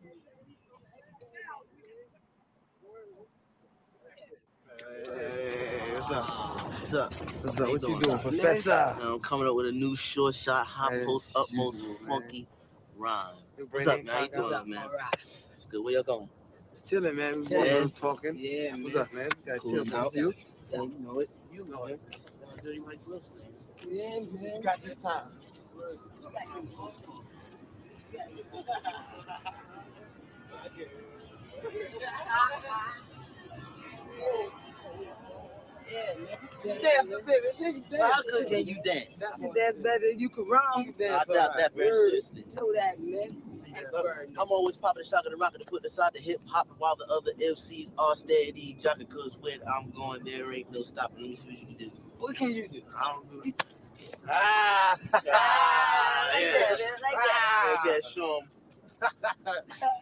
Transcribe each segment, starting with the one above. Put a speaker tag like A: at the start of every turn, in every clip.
A: Hey, what's up?
B: What's up?
A: What's
B: How
A: up?
B: you
A: What you
B: doing?
A: doing, Professor?
B: I'm coming up with a new short shot, hot
A: Man,
B: post,
A: as
B: utmost,
A: usual, man.
B: funky rhyme.
A: New
B: What's
A: brain
B: up,
A: ain't
B: man? How you
A: cock out.
B: doing, man? It's good. Where y'all going?
A: It's chilling, man. We
B: Yeah.
A: both talking.
C: Yeah,
A: What's
C: man.
A: up, man? You gotta
B: Cool.
A: chill, man. You?
B: So, you know it. You know it. Dirty white gloves, man.
C: Yeah, man.
A: You got this time.
C: Dance a bit, man. You dance.
B: How good can you dance?
C: You dance better than you can rhyme.
B: I doubt that very seriously.
C: You know that, man.
B: I'm always popping the shotgun and rocking to put aside the hip hop while the other MCs are steady jocking. Cause when I'm going, there ain't no stopping. Let me see what you can do.
C: What can you do?
A: I don't do
C: Ah!
B: Yeah.
C: Ah!
B: Yeah, show 'em.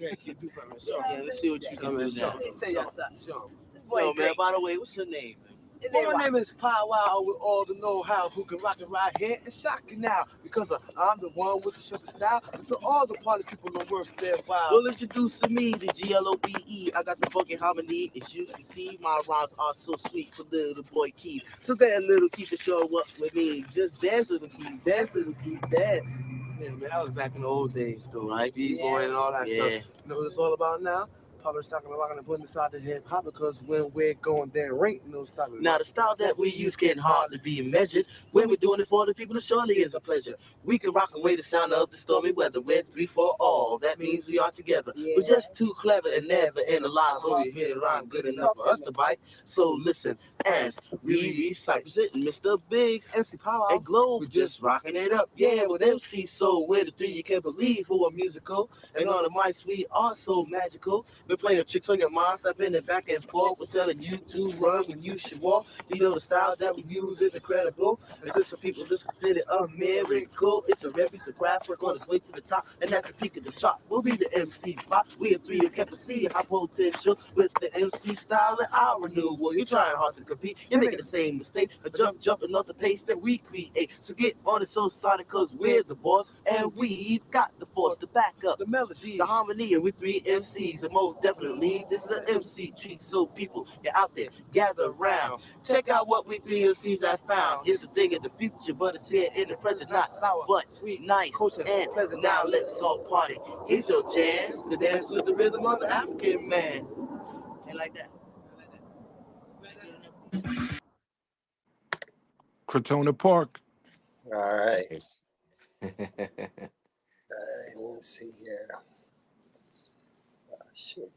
A: Yeah, kid, do something. Show
B: Yeah, let's see what you can do now.
C: Let me say y'all something.
A: Show
C: This boy
B: Yo, man,
C: great.
B: by the way, what's your name, man?
A: Well, my name is Pow Wow with all the know-how, who can rock it right here and shock it now. Because I'm the one with the shortest style. To all the party people don't work their while.
B: Well, introducing me to GLOBE. I got the fucking harmony. As you can see, my rhymes are so sweet for little boy Keith. So get a little Keith to show up with me. Just dance with Keith, dance with Keith, dance.
A: Yeah, man, that was back in the old days, though.
B: Right.
A: B-boy and all that stuff.
B: Yeah.
A: You know what it's all about now? Public stocking and rocking and putting aside the hip hop because when we're going, there ain't no stopping.
B: Now the style that we use can hardly be measured. When we're doing it for the people, it surely is a pleasure. We can rock away the sound of the stormy weather. We're three for all. That means we are together. We're just too clever and never analyze. So you hear the rhyme good enough for us to bite. So listen as we recite. Presenting Mr. Biggs
A: MC Power
B: and Globe, just rocking it up. Yeah, with MC Soul, we're the three you can't believe who are musical. And on the mics, we are so magical. We're playing tricks on your mind, stepping it back and forth. We're telling you to run when you should walk. You know the style that we use is incredible. And this for people that's considered a miracle. It's a rap, it's a craft, work on its way to the top. And that's the peak of the chart. We'll be the MC pop. We are three, you can't see high potential with the MC style and our renewal. You're trying hard to compete, you're making the same mistake. A jumping off the pace that we create. So get on it so sonic, cause we're the boss. And we've got the force to back up
A: the melody.
B: the harmony, and we three MCs, and most definitely this is an MC treat. So people, get out there, gather around, check out what we three MCs have found. It's a thing in the future, but it's here in the present, not sour, but sweet, nice, and pleasant. Now let's all party. Here's your chance to dance with the rhythm of the African man. Ain't like that.
D: Crotona Park.
C: All right.
E: Yes.
C: Let's see here. Oh, shit.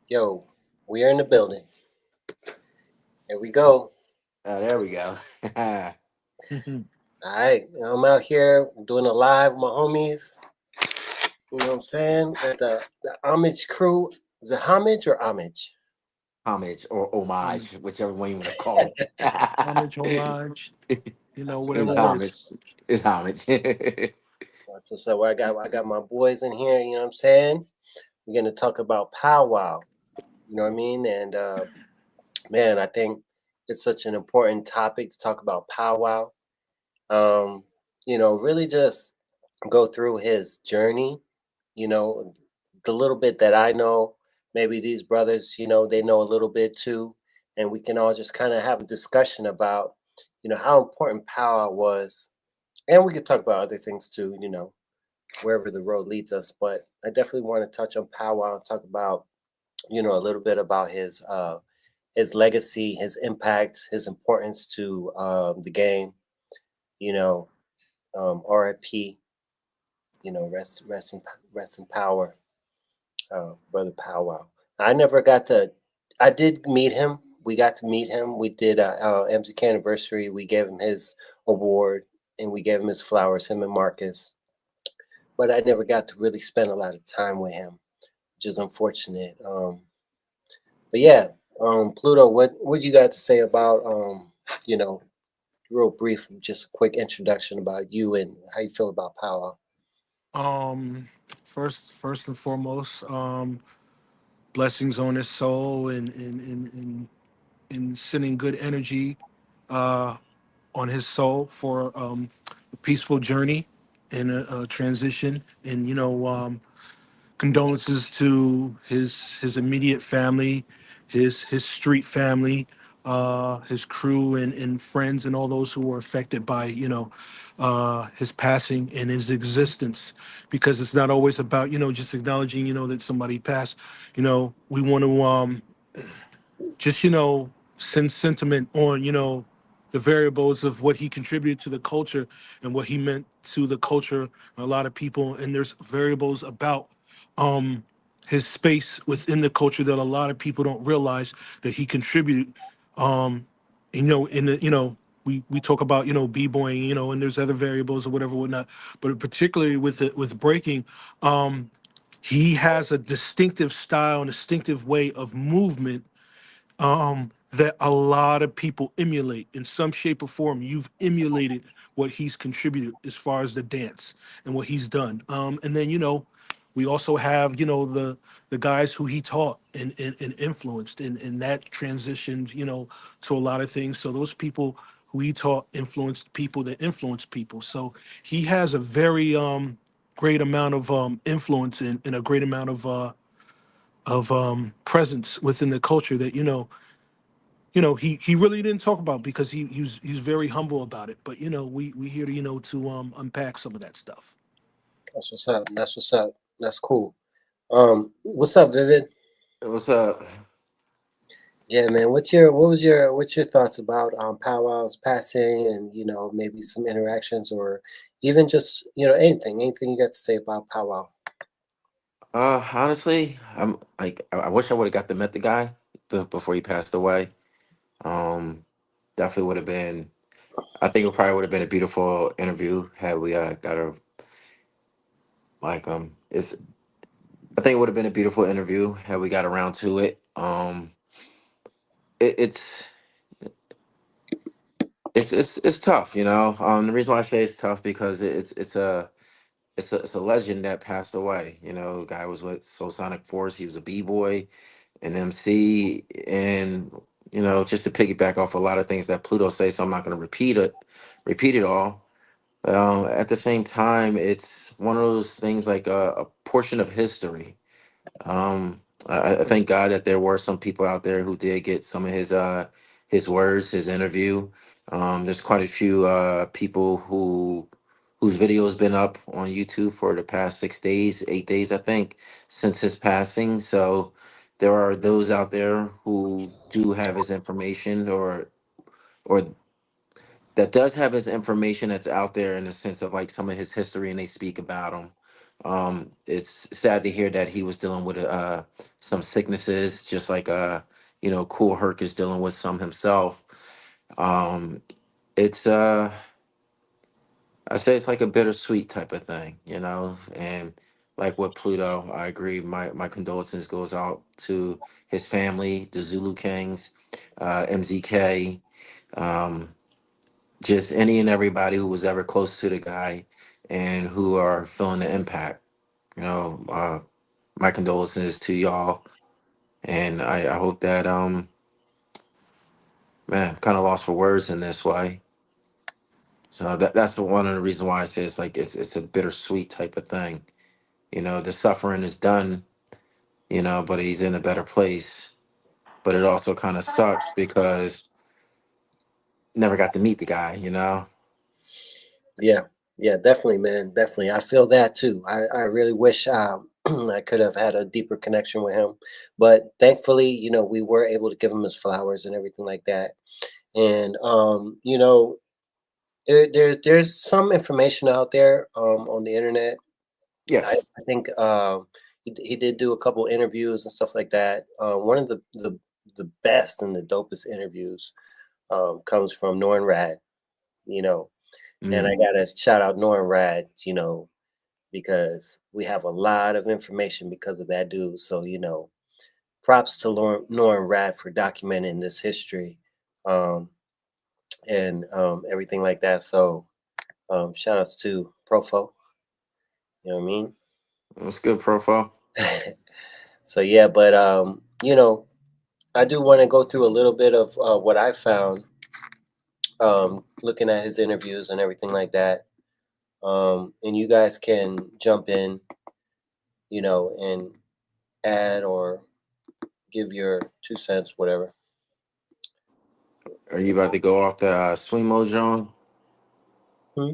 C: Yo, we are in the building. Here we go.
E: Oh, there we go.
C: All right. I'm out here doing a live with my homies. You know what I'm saying? With the Homage crew. Is it Homage or Homage?
E: Homage or homage, whichever one you want to call it.
D: Homage, homage, whatever
E: It's
D: works.
E: homage. It's homage.
C: So I got my boys in here. You know what I'm saying? We're gonna talk about Pow Wow. You know what I mean? And man, I think it's such an important topic to talk about Pow Wow. Really just go through his journey. The little bit that I know, maybe these brothers, they know a little bit too, and we can all just kind of have a discussion about, how important Pow Wow was, and we could talk about other things too, wherever the road leads us. But I definitely want to touch on Pow Wow and talk about, a little bit about his legacy, his impact, his importance to the game. You know, R.I.P. Rest in power, brother Pow Wow. I never got to. I did meet him. We got to meet him. We did our MZK anniversary. We gave him his award and we gave him his flowers. Him and Marcus. But I never got to really spend a lot of time with him, which is unfortunate. But yeah, Pluto, what you got to say about real brief, just a quick introduction about you and how you feel about Power?
D: First and foremost, blessings on his soul and sending good energy uh, on his soul for a peaceful journey. in a transition, and condolences to his immediate family, his street family, his crew and friends, and all those who were affected by his passing and his existence. Because it's not always about just acknowledging that somebody passed. We want to just send sentiment on the variables of what he contributed to the culture and what he meant to the culture, a lot of people. And there's variables about um his space within the culture that a lot of people don't realize that he contributed. um in the we talk about b-boying, and there's other variables or whatever whatnot, but particularly with breaking, he has a distinctive style and distinctive way of movement that a lot of people emulate in some shape or form. You've emulated what he's contributed as far as the dance and what he's done. And then we also have the guys who he taught and influenced, and that transitioned to a lot of things. So those people who he taught influenced people that influenced people. So he has a very great amount of influence and a great amount of presence within the culture that he really didn't talk about, because he's very humble about it. But we here to to unpack some of that stuff.
C: That's what's up. That's what's up. That's cool. What's up, Vivid?
E: What's up?
C: Yeah, man. What's your thoughts about Pow Wow's passing, and maybe some interactions, or even just anything you got to say about Pow Wow?
E: Honestly, I'm like, I wish I would have got to met the guy before he passed away. Um, Definitely would have been. I think it probably would have been a beautiful interview had we got a It's. I think it would have been a beautiful interview had we got around to it. It, it's tough, you know. The reason why I say it's tough because it's a legend that passed away. You know, guy was with Soul Sonic Force. He was a b-boy, an MC, and just to piggyback off a lot of things that Pluto says, so I'm not going to repeat it all. At the same time, it's one of those things like a portion of history. I thank God that there were some people out there who did get some of his words, his interview. There's quite a few people whose video has been up on YouTube for the past 6 days, 8 days, I think, since his passing. So there are those out there who do have his information, or that does have his information that's out there in the sense of like some of his history, and they speak about him. It's sad to hear that he was dealing with some sicknesses, just like Cool Herc is dealing with some himself. Um, it's I say it's like a bittersweet type of thing, and like with Pluto, I agree. My condolences goes out to his family, the Zulu Kings, MZK. Um, just any and everybody who was ever close to the guy and who are feeling the impact. My condolences to y'all, and I hope that man, kind of lost for words in this way. So that's one of the reasons why I say it's like it's a bittersweet type of thing. The suffering is done, but he's in a better place. But it also kind of sucks because never got to meet the guy.
C: Yeah, yeah, definitely, man, definitely. I feel that too. I really wish I could have had a deeper connection with him, but thankfully, we were able to give him his flowers and everything like that. And there's some information out there on the internet.
E: Yes.
C: I think he did do a couple interviews and stuff like that. One of the best and the dopest interviews comes from Norn Rad, you know, and I
E: Mm.
C: gotta shout out Norn Rad, because we have a lot of information because of that dude. So props to Norn Rad for documenting this history, um, and everything like that. So shout outs to Profo. You know what I mean?
E: That's good profile.
C: So yeah, but I do want to go through a little bit of what I found looking at his interviews and everything like that. And you guys can jump in, and add or give your 2 cents, whatever.
E: Are you about to go off the Swimo John?
C: Hmm?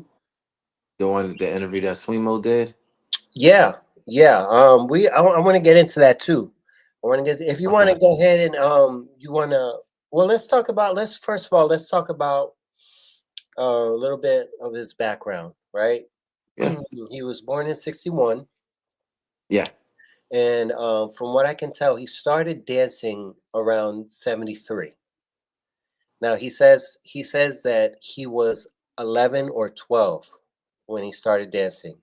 E: The interview that Swimo did?
C: Yeah, yeah. I want to get into that too. I want to get if you want to
E: Okay.
C: go ahead and you want to. Well, let's first of all let's talk about a little bit of his background, right?
E: Yeah.
C: He was born in 61,
E: Yeah.
C: and from what I can tell, he started dancing around 73. Now he says that he was 11 or 12 when he started dancing,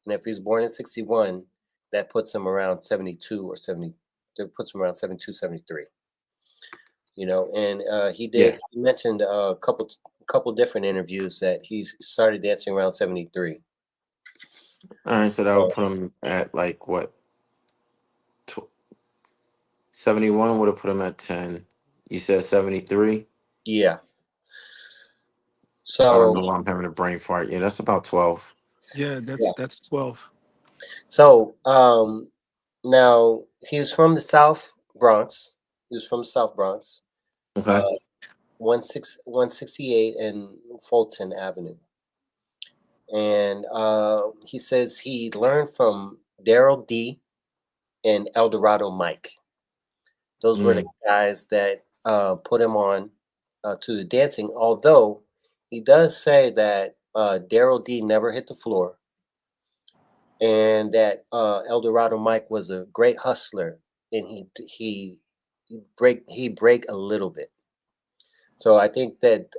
C: and if he's born in 61, that puts him around 72 or 70. That puts him around 72, 73. And
E: Yeah.
C: he mentioned a couple different interviews that he started dancing around 73.
E: All right. So that would
C: So
E: put him at like what? 71 would have put him at 10. You said 73.
C: yeah.
E: I don't
C: So
E: know why I'm having a brain fart. Yeah, that's about 12.
D: Yeah,
C: yeah.
D: that's 12.
C: So now he was from the South Bronx. He was from the South Bronx. Uh,
E: Okay.
C: 168 and Fulton Avenue. And he says he learned from Daryl D and Eldorado Mike. Those were the
E: Mm.
C: guys that put him on to the dancing. Although he does say that Daryl D never hit the floor, and that Eldorado Mike was a great hustler, and he break a little bit. So I think that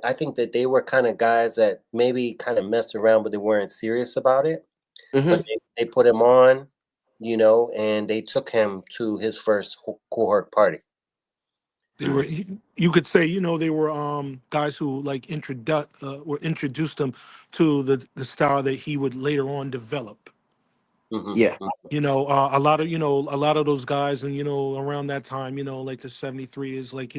C: they were kind of guys that maybe kind of messed around, but they weren't serious about it. But
E: Mm-hmm.
C: they put him on, and they took him to his first cohort party.
D: They were
E: Nice.
D: you could say, they were guys who like introduced him to the style that he would later on develop.
C: Hmm.
E: Yeah.
D: A lot of those guys, and around that time, like the 73 is like,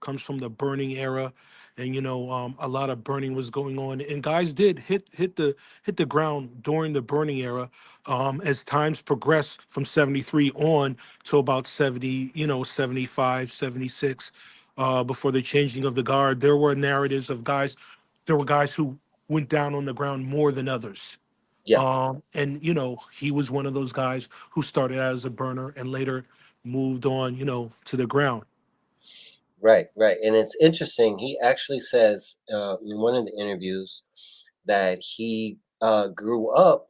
D: comes from the burning era, and a lot of burning was going on, and guys did hit the ground during the burning era. As times progressed from 73 on to about 70, 75, 76, before the changing of the guard, there were guys who went down on the ground more than others.
C: Yeah.
D: And he was one of those guys who started out as a burner and later moved on, to the ground.
C: Right, right. And it's interesting. He actually says in one of the interviews that he grew up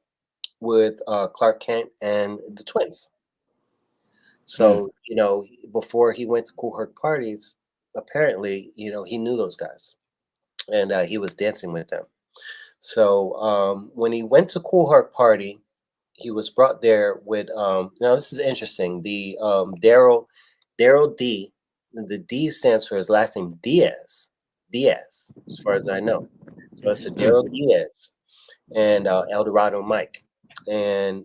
C: with Clark Kent and the twins.
E: Mm.
C: So, before he went to cohort parties, apparently, he knew those guys and he was dancing with them. So, when he went to cohort party, he was brought there with, now this is interesting. The Daryl D, the D stands for his last name Diaz, as far as I know. So it's a
E: Mm.
C: Daryl Diaz and Eldorado Mike. And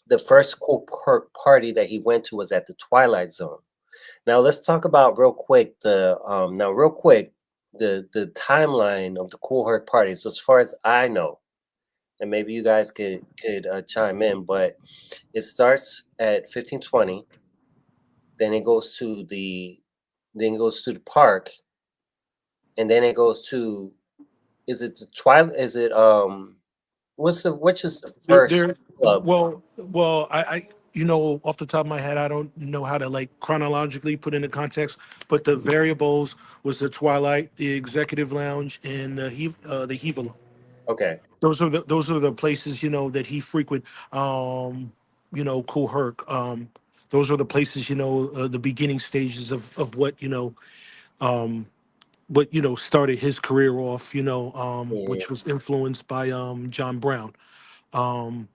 C: the first cohort party that he went to was at the Twilight Zone. Now let's talk about real quick the timeline of the cohort parties. As far as I know, and maybe you guys could chime in, but it starts at 1520, then it goes to the park, and then it goes to is it the Twilight? Is it which is the
D: There,
C: first
D: there
C: club?
D: well, off the top of my head, I don't know how to like chronologically put into context, but the variables was the Twilight, the Executive Lounge, and the Hevalo.
C: Okay,
D: Those are the places that he frequent. Cool Herc. Those are the places, the beginning stages of what started his career off.
C: mhm,
D: Which was influenced by John Brown. Um,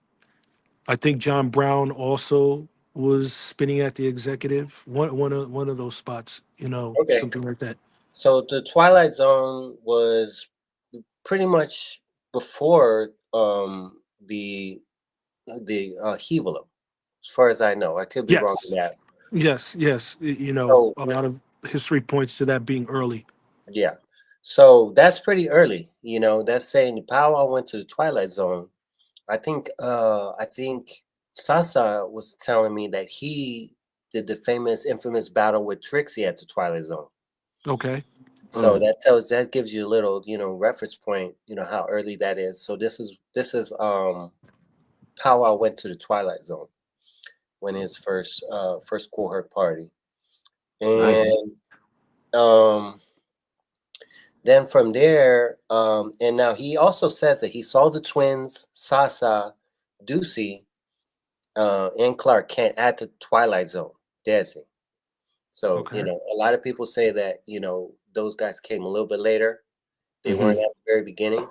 D: I think John Brown also was spinning at the Executive. One of those spots.
C: okay.
D: Something like that.
C: So the Twilight Zone was pretty much before the Hevalo, as far as I know. I could be wrong on
D: Yes.
C: that.
D: Yes. Yes.
C: So
D: A lot of history points to that being early.
C: yeah. So that's pretty early, That's saying Pow Wow went to the Twilight Zone. I think Sasa was telling me that he did the infamous battle with Trixie at the Twilight Zone.
D: Okay.
C: So that gives you a little, reference point, how early that is. So this is Pow Wow went to the Twilight Zone when his first cohort party.
E: Nice.
C: And um then from there, and now he also says that he saw the twins, Sasa, Ducey, and Clark Kent at the Twilight Zone dancing. So,
D: Okay.
C: a lot of people say that, those guys came a little bit later. They weren't
E: Mm-hmm.
C: at the very beginning.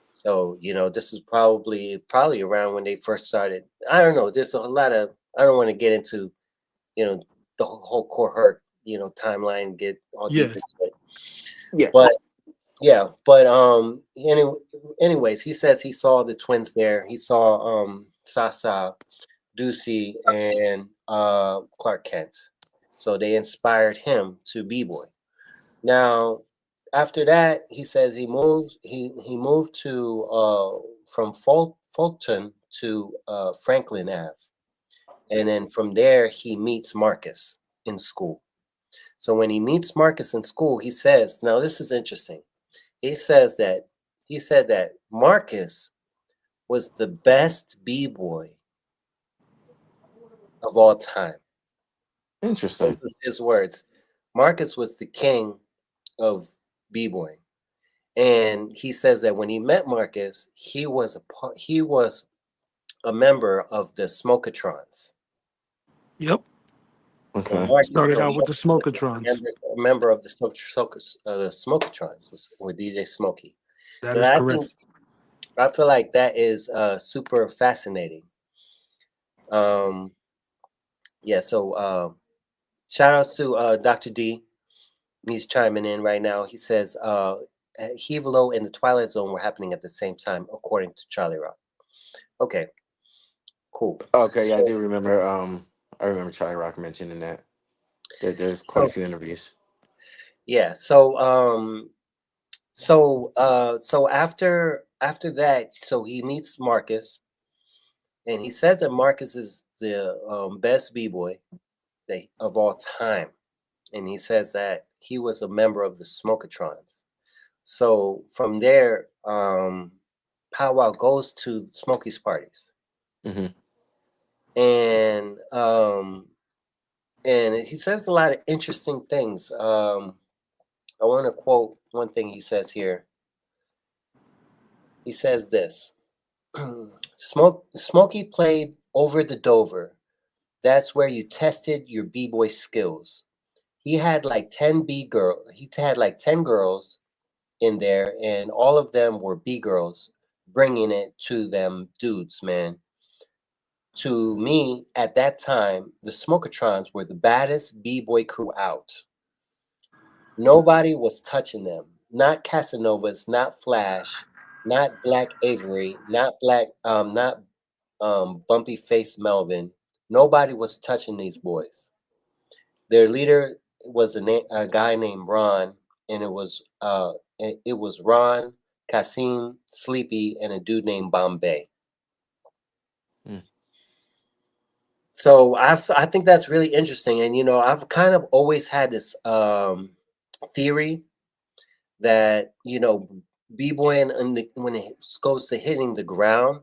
C: So, this is probably around when they first started. I don't know. There's a lot of, I don't want to get into, you know, the whole cohort, timeline, get all deep
D: Yeah.
C: into it.
E: Yeah.
C: But yeah, but anyways, he says he saw the twins there. He saw Sasa, Ducey, and Clark Kent. So they inspired him to B-boy. Now, after that, he says he moved to from Fulton to Franklin Ave, and then from there he meets Marcus in school. So when he meets Marcus in school, he says, now this is interesting. He said that Marcus was the best b-boy of all time. Those
E: Interesting.
C: are his words. Marcus was the king of b-boy. And he says that when he met Marcus, he was a member of the Smokatrons.
D: Yep.
C: So
E: Okay.
C: Marcus,
D: Started
C: so
D: out with the
C: Marcus was
D: Smokatrons.
C: a member of the Smokatrons was with DJ Smokey.
D: That
C: So
D: is
C: I
D: correct.
C: feel like that is super fascinating. Um, yeah. So shout outs to Dr. D. He's chiming in right now. He says Hevelo and the Twilight Zone were happening at the same time, according to Charlie Rock. Okay, cool.
E: Okay. Yeah, I
C: So
E: do remember. I remember Charlie Rock mentioning that. There's quite a
C: so
E: few interviews.
C: yeah. So after that, so he meets Marcus, and he says that Marcus is the best b-boy of all time, and he says that he was a member of the Smokatrons. So from there, Pow Wow goes to Smokey's parties,
E: Mm-hmm.
C: and he says a lot of interesting things. I want to quote one thing he says here. He says this: Smokey played over the Dover. That's where you tested your b-boy skills. He had like 10 girls in there, and all of them were B girls, bringing it to them dudes, man. To me, at that time, the Smokatrons were the baddest b-boy crew out. Nobody was touching them. Not Casanovas, not Flash, not Black Avery, not bumpy face Melvin. Nobody was touching these boys. Their leader was a guy named Ron, and it was Ron, Kasim, Sleepy, and a dude named Bombay.
E: Mm.
C: So I think that's really interesting, and I've kind of always had this theory that b-boying when it goes to hitting the ground.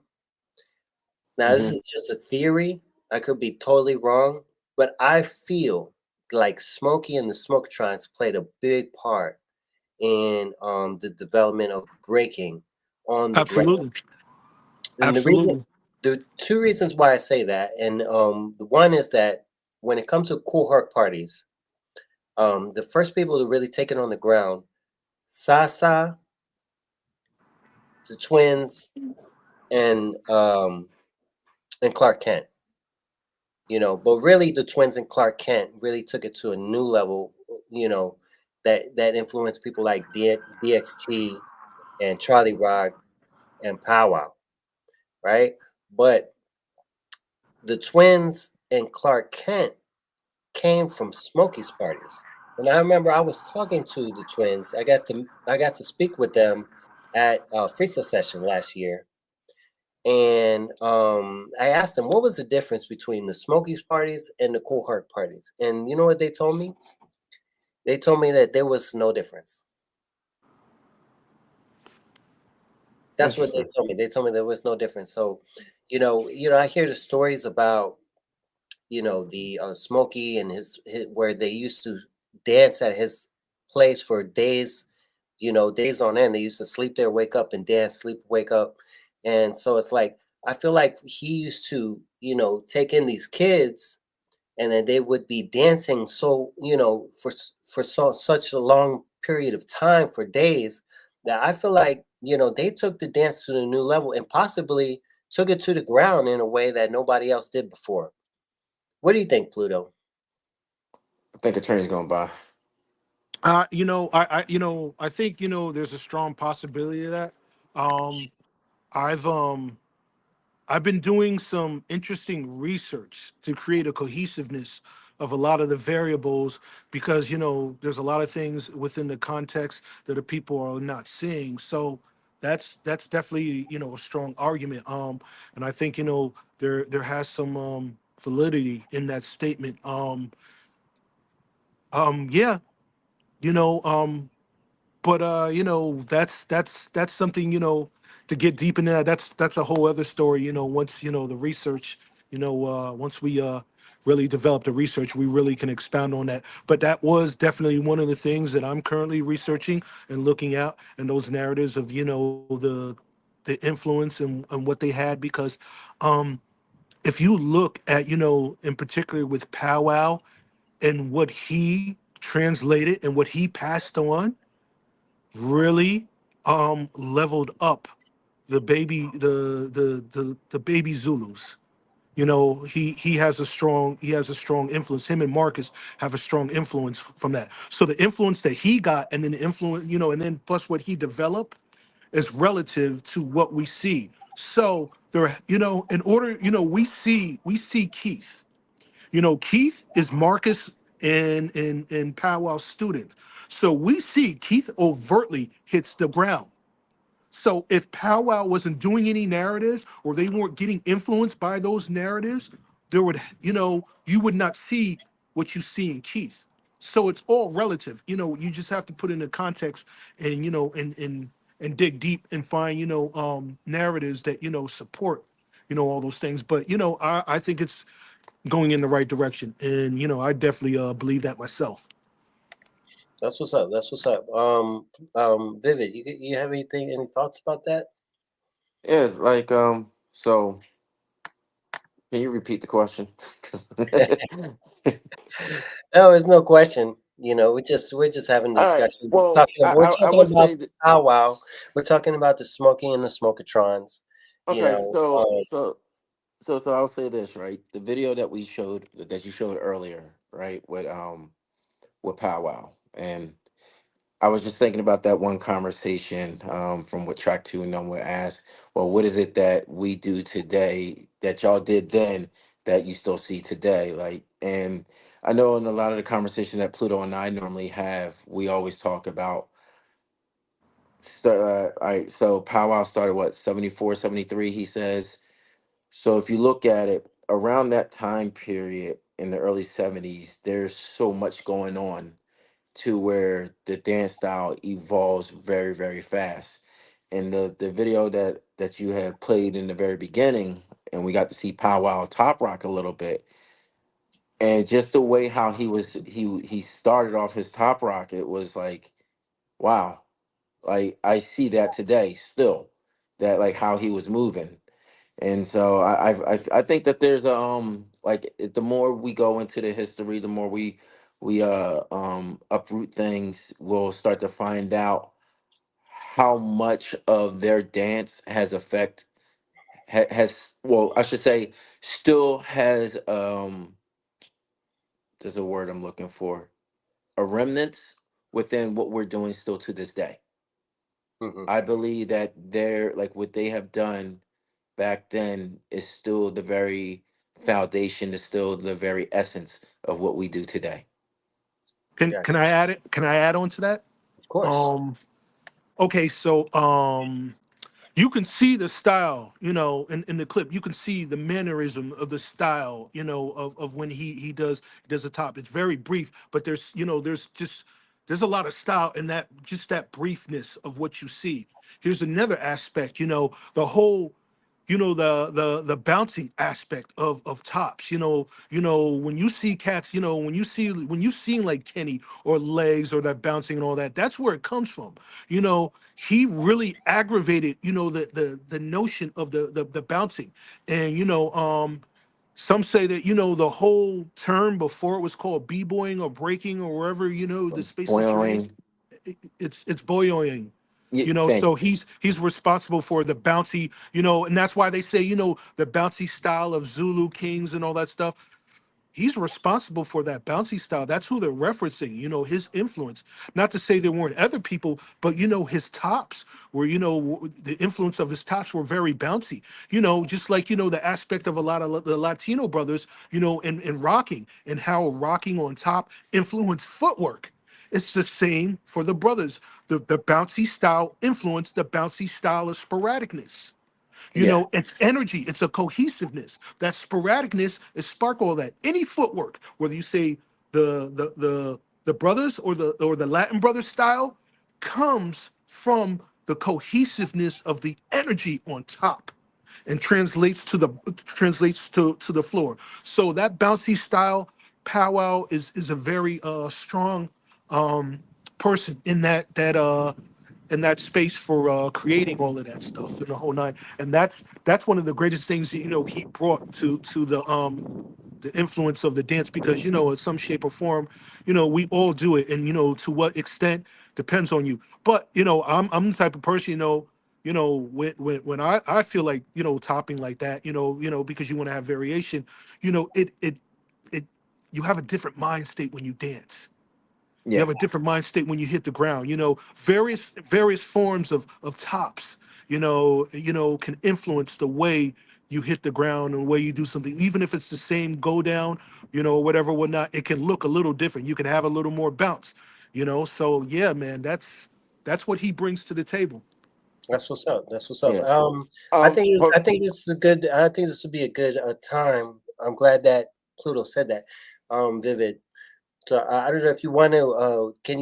C: Now this
E: Mm-hmm.
C: is just a theory. I could be totally wrong, but I feel like Smokey and the Smoketrons played a big part in the development of breaking on the ground.
D: Absolutely.
C: And
D: Absolutely.
C: the two reasons why I say that, and the one is that when it comes to cool heart parties, the first people to really take it on the ground, Sasa, the twins, and Clark Kent. But really the twins and Clark Kent really took it to a new level, you know, that influenced people like DXT and Charlie Rock and Pow Wow, right? But the twins and Clark Kent came from Smokey's parties. And I remember I was talking to the twins. I got to speak with them at Freestyle session last year, and I asked them what was the difference between the Smokies parties and the Cool Heart parties. And you know what they told me? They told me that there was no difference. That's what they
E: Interesting.
C: told me. They told me there was no difference. So, I hear the stories about the Smokey and his where they used to dance at his place for days, days on end. They used to sleep there, wake up and dance, sleep, wake up. And so it's like I feel like he used to, take in these kids, and then they would be dancing so, for such a long period of time, for days, that I feel like, they took the dance to the new level and possibly took it to the ground in a way that nobody else did before. What do you think, Pluto?
E: I think a train's going by.
D: I think there's a strong possibility of that. Um, I've I've been doing some interesting research to create a cohesiveness of a lot of the variables because there's a lot of things within the context that the people are not seeing. So that's definitely a strong argument. And I think there has some validity in that statement. Yeah, you know um but that's something to get deep in that. That's a whole other story. Once the research, once we really develop the research, we really can expound on that. But that was definitely one of the things that I'm currently researching and looking at, and those narratives of the influence and what they had. Because um if you look at in particular with powwow and what he translated and what he passed on, really leveled up the baby Zulus. He has a strong influence. Him and Marcus have a strong influence from that. So the influence that he got, and then the influence, and then plus what he developed, is relative to what we see. So there, in order, we see Keith. Keith is Marcus and Powwow's student. So we see Keith overtly hits the ground. So if Powwow wasn't doing any narratives or they weren't getting influenced by those narratives, there would, you would not see what you see in Keith. So it's all relative. You just have to put it in a context and, and dig deep and find, narratives that, support, all those things. But, I think it's going in the right direction. And, I definitely believe that myself.
C: That's what's up. That's what's up. Vivid, you have anything, any thoughts about that?
E: Yeah, like so can you repeat the question? 'Cause-
C: No, there's no question. We're just having a
E: All right.
C: discussion.
E: Well,
C: We're
E: I
C: talking
E: would
C: about
E: say that,
C: powwow. We're talking about the smoking and the smokatrons. You
E: okay,
C: know,
E: so I'll say this, right? The video that you showed earlier, right, with Powwow. And I was just thinking about that one conversation from what track two and number asked, well, what is it that we do today that y'all did then that you still see today? Like, and I know in a lot of the conversation that Pluto and I normally have, we always talk about, all right, so Powwow started what, 74, 73? He says. So if you look at it around that time period in the early 70s, there's so much going on to where the dance style evolves very, very fast. And the video that you had played in the very beginning, and we got to see Powwow top rock a little bit, and just the way how he started off his top rock, it was like, wow, like I see that today still, that like how he was moving. And so I think that there's a the more we go into the history, the more we uproot things, we'll start to find out how much of their dance has effect has, well, I should say, still has there's a word I'm looking for, a remnants within what we're doing still to this day.
C: mhm.
E: I believe that they're like what they have done back then is still the very foundation, is still the very essence of what we do today.
C: Yeah,
D: Can I add it? Can I add on to that?
C: of course.
D: Um, okay, so you can see the style, in the clip. You can see the mannerism of the style, of when he does the top. It's very brief, but there's a lot of style in that briefness of what you see. Here's another aspect, the whole, the bouncing aspect of tops. When you see cats, when you see like Kenny or Legs or that bouncing and all that, that's where it comes from. He really aggravated, the notion of the bouncing. And some say that, the whole term before it was called b-boying or breaking or wherever, the space that you're in,
E: Boing.
D: it's boyoing.
E: Yeah, thank
D: So
E: you.
D: he's responsible for the bouncy, and that's why they say, the bouncy style of Zulu kings and all that stuff. He's responsible for that bouncy style. That's who they're referencing, his influence. Not to say there weren't other people, but his tops were, the influence of his tops were very bouncy. Just like, the aspect of a lot of the Latino brothers, in rocking, and how rocking on top influenced footwork. It's the same for the brothers. The bouncy style influenced the bouncy style of sporadicness.
E: Yeah,
D: It's energy, it's a cohesiveness. That sporadicness is spark all that. Any footwork, whether you say the brothers or the Latin brothers style, comes from the cohesiveness of the energy on top and translates to the floor. So that bouncy style powwow is a very strong person in that space for creating all of that stuff in the whole nine. And that's one of the greatest things that, he brought to the influence of the dance, because in some shape or form, we all do it, and to what extent depends on you. But I'm the type of person, when I feel like, topping like that, because you want to have variation, it you have a different mind state when you dance. You
E: yeah,
D: have a different mind state when you hit the ground. Various forms of tops, can influence the way you hit the ground and the way you do something. Even if it's the same go down, whatever, whatnot, it can look a little different. You can have a little more bounce. So yeah, man, that's what he brings to the table.
C: That's what's up. That's what's up.
E: yeah.
C: I think
E: Hold,
C: I think this is a good. I think this would be a good time. I'm glad that Pluto said that. Vivid. So I don't know if you want to. Can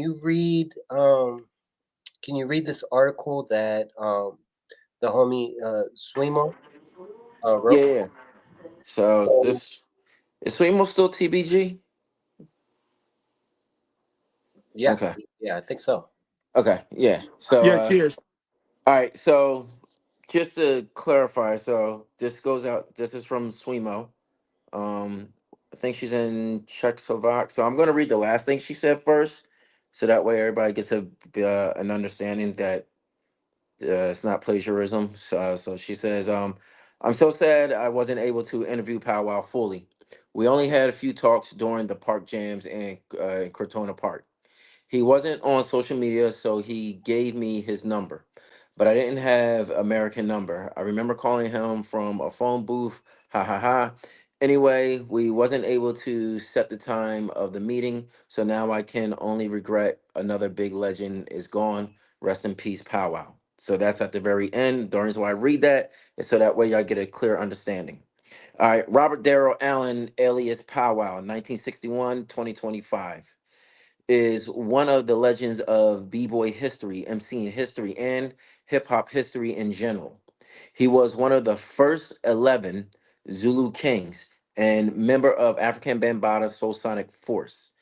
C: you read this article that the homie Swimo
E: yeah,
C: wrote?
E: yeah. So
C: Um,
E: this is Swimo still TBG?
C: yeah,
E: Okay.
C: yeah, I think so.
E: Okay. Yeah. So
D: Yeah, cheers.
E: all right. So just to clarify, so this goes out. This is from Swimo. Um, I think she's in Czechoslovak. So I'm gonna read the last thing she said first, so that way everybody gets an understanding that it's not plagiarism. So she says, I'm so sad I wasn't able to interview Pow Wow fully. We only had a few talks during the park jams in Cortona Park. He wasn't on social media, so he gave me his number. But I didn't have American number. I remember calling him from a phone booth. Ha ha ha. Anyway, we wasn't able to set the time of the meeting, so now I can only regret another big legend is gone. Rest in peace, Powwow. So that's at the very end. The reason why I read that is so that way y'all get a clear understanding. All right, Robert Darrell Allen, alias Powwow, 1961, 2025, is one of the legends of b-boy history, MCing history, and hip-hop history in general. He was one of the first 11 Zulu kings and member of African Bambaataa Soul Sonic Force.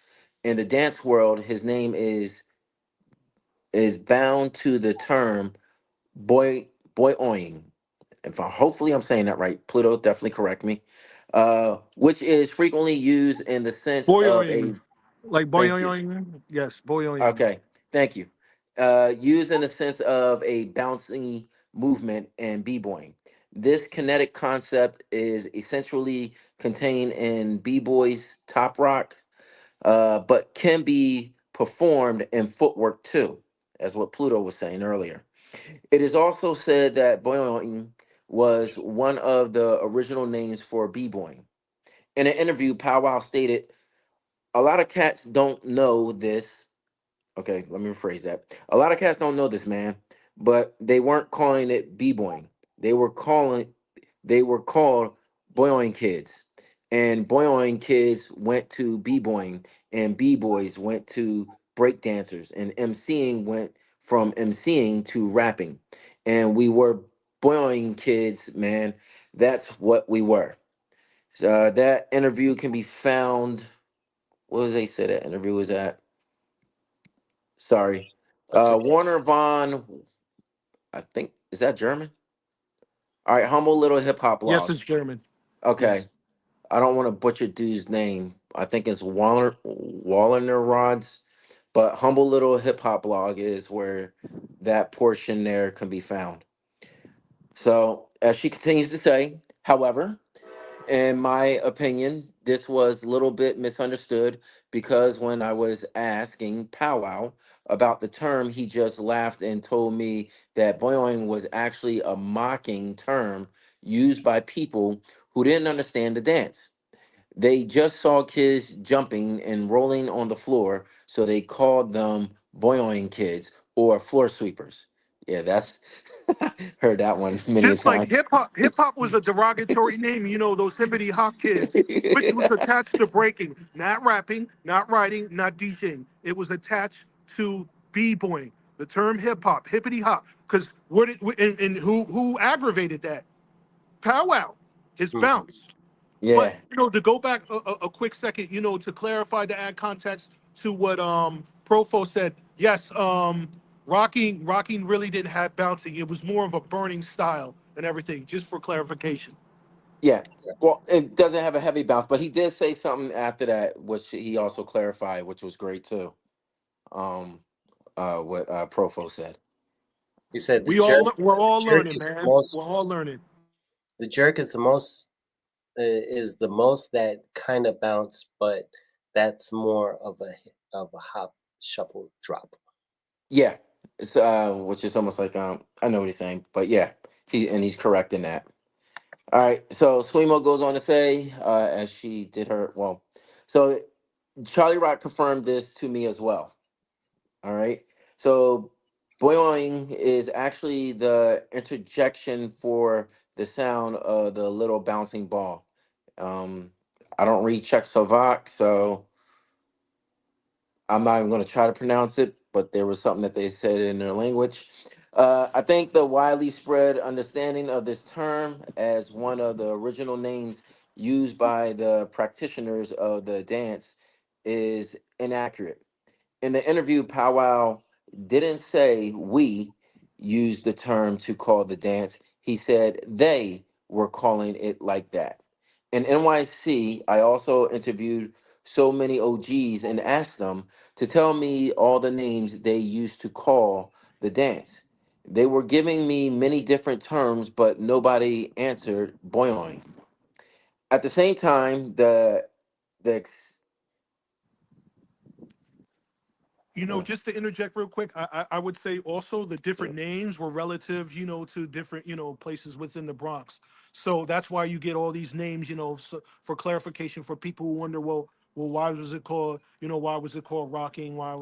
E: In the dance world, his name is bound to the term boy boyoing. If hopefully I'm saying that right, Pluto definitely correct me. Which is frequently used in the sense of a
D: Boyoing, like
E: thank you.
D: boyoing. Yes, boyoing.
E: Okay, thank you. Used in the sense of a bouncing movement and b-boying. This kinetic concept is essentially contained in b-boys top rock, but can be performed in footwork too, as what Pluto was saying earlier. It is also said that boyoing was one of the original names for b-boying. In an interview, Pow Wow stated, A lot of cats don't know this. Okay, let me rephrase that. A lot of cats don't know this, man, but they weren't calling it b-boying. They were calling they were called boyoing kids. And boyoing kids went to b-boying, and b-boys went to break dancers, and MCing went from MCing to rapping. And we were boyoing kids, man. That's what we were. That interview can be found. What was they say that interview was at? Sorry.
C: That's okay.
E: Warner Von, I think, is that German? All right, humble little hip hop
D: Yes,
E: blog.
D: it's German.
E: Okay.
D: Yes.
E: I don't want to butcher dude's name. I think it's Wallerner Rods, but humble little hip hop blog is where that portion there can be found. So, as she continues to say, however, in my opinion, this was a little bit misunderstood because when I was asking Powwow about the term, he just laughed and told me that boing was actually a mocking term used by people who didn't understand the dance. They just saw kids jumping and rolling on the floor, so they called them boing kids or floor sweepers. Yeah, that's heard that one many a
D: Just like
E: time.
D: hip hop was a derogatory name, those hippity hop kids, which was attached to breaking, not rapping, not writing, not DJing. It was attached to b-boying. The term hip hop, hippity hop, because what did and who aggravated that? Powwow, his
C: Mhm.
D: bounce. But
E: Yeah,
D: to go back a quick second, to clarify, to add context to what Profo said. Yes, rocking really didn't have bouncing. It was more of a burning style and everything. Just for clarification.
E: yeah. Well, it doesn't have a heavy bounce, but he did say something after that, which he also clarified, which was great too. Um, what Profo said.
C: You said
D: We're
C: the
D: all
C: jerk
D: learning,
C: is the
D: man.
C: most.
D: We're all learning.
C: The jerk is the most that kind of bounce, but that's more of a hop shuffle drop.
E: Yeah, it's which is almost like I know what he's saying, but yeah, he's correct in that. All right, so Swimo goes on to say, as she did her well, so Charlie Rock confirmed this to me as well. All right. So boing is actually the interjection for the sound of the little bouncing ball. Um, I don't read Czechoslovak, so I'm not even going to try to pronounce it, but there was something that they said in their language. I think the widely spread understanding of this term as one of the original names used by the practitioners of the dance is inaccurate. In the interview, Powwow didn't say we used the term to call the dance. He said they were calling it like that. In NYC, I also interviewed so many OGs and asked them to tell me all the names they used to call the dance. They were giving me many different terms, but nobody answered boing. At the same time, the ex- uh,
D: Just to interject real quick, I would say also the different names were relative, to different, places within the Bronx. So that's why you get all these names, so for clarification for people who wonder, why was it called, why was it called rocking? Why,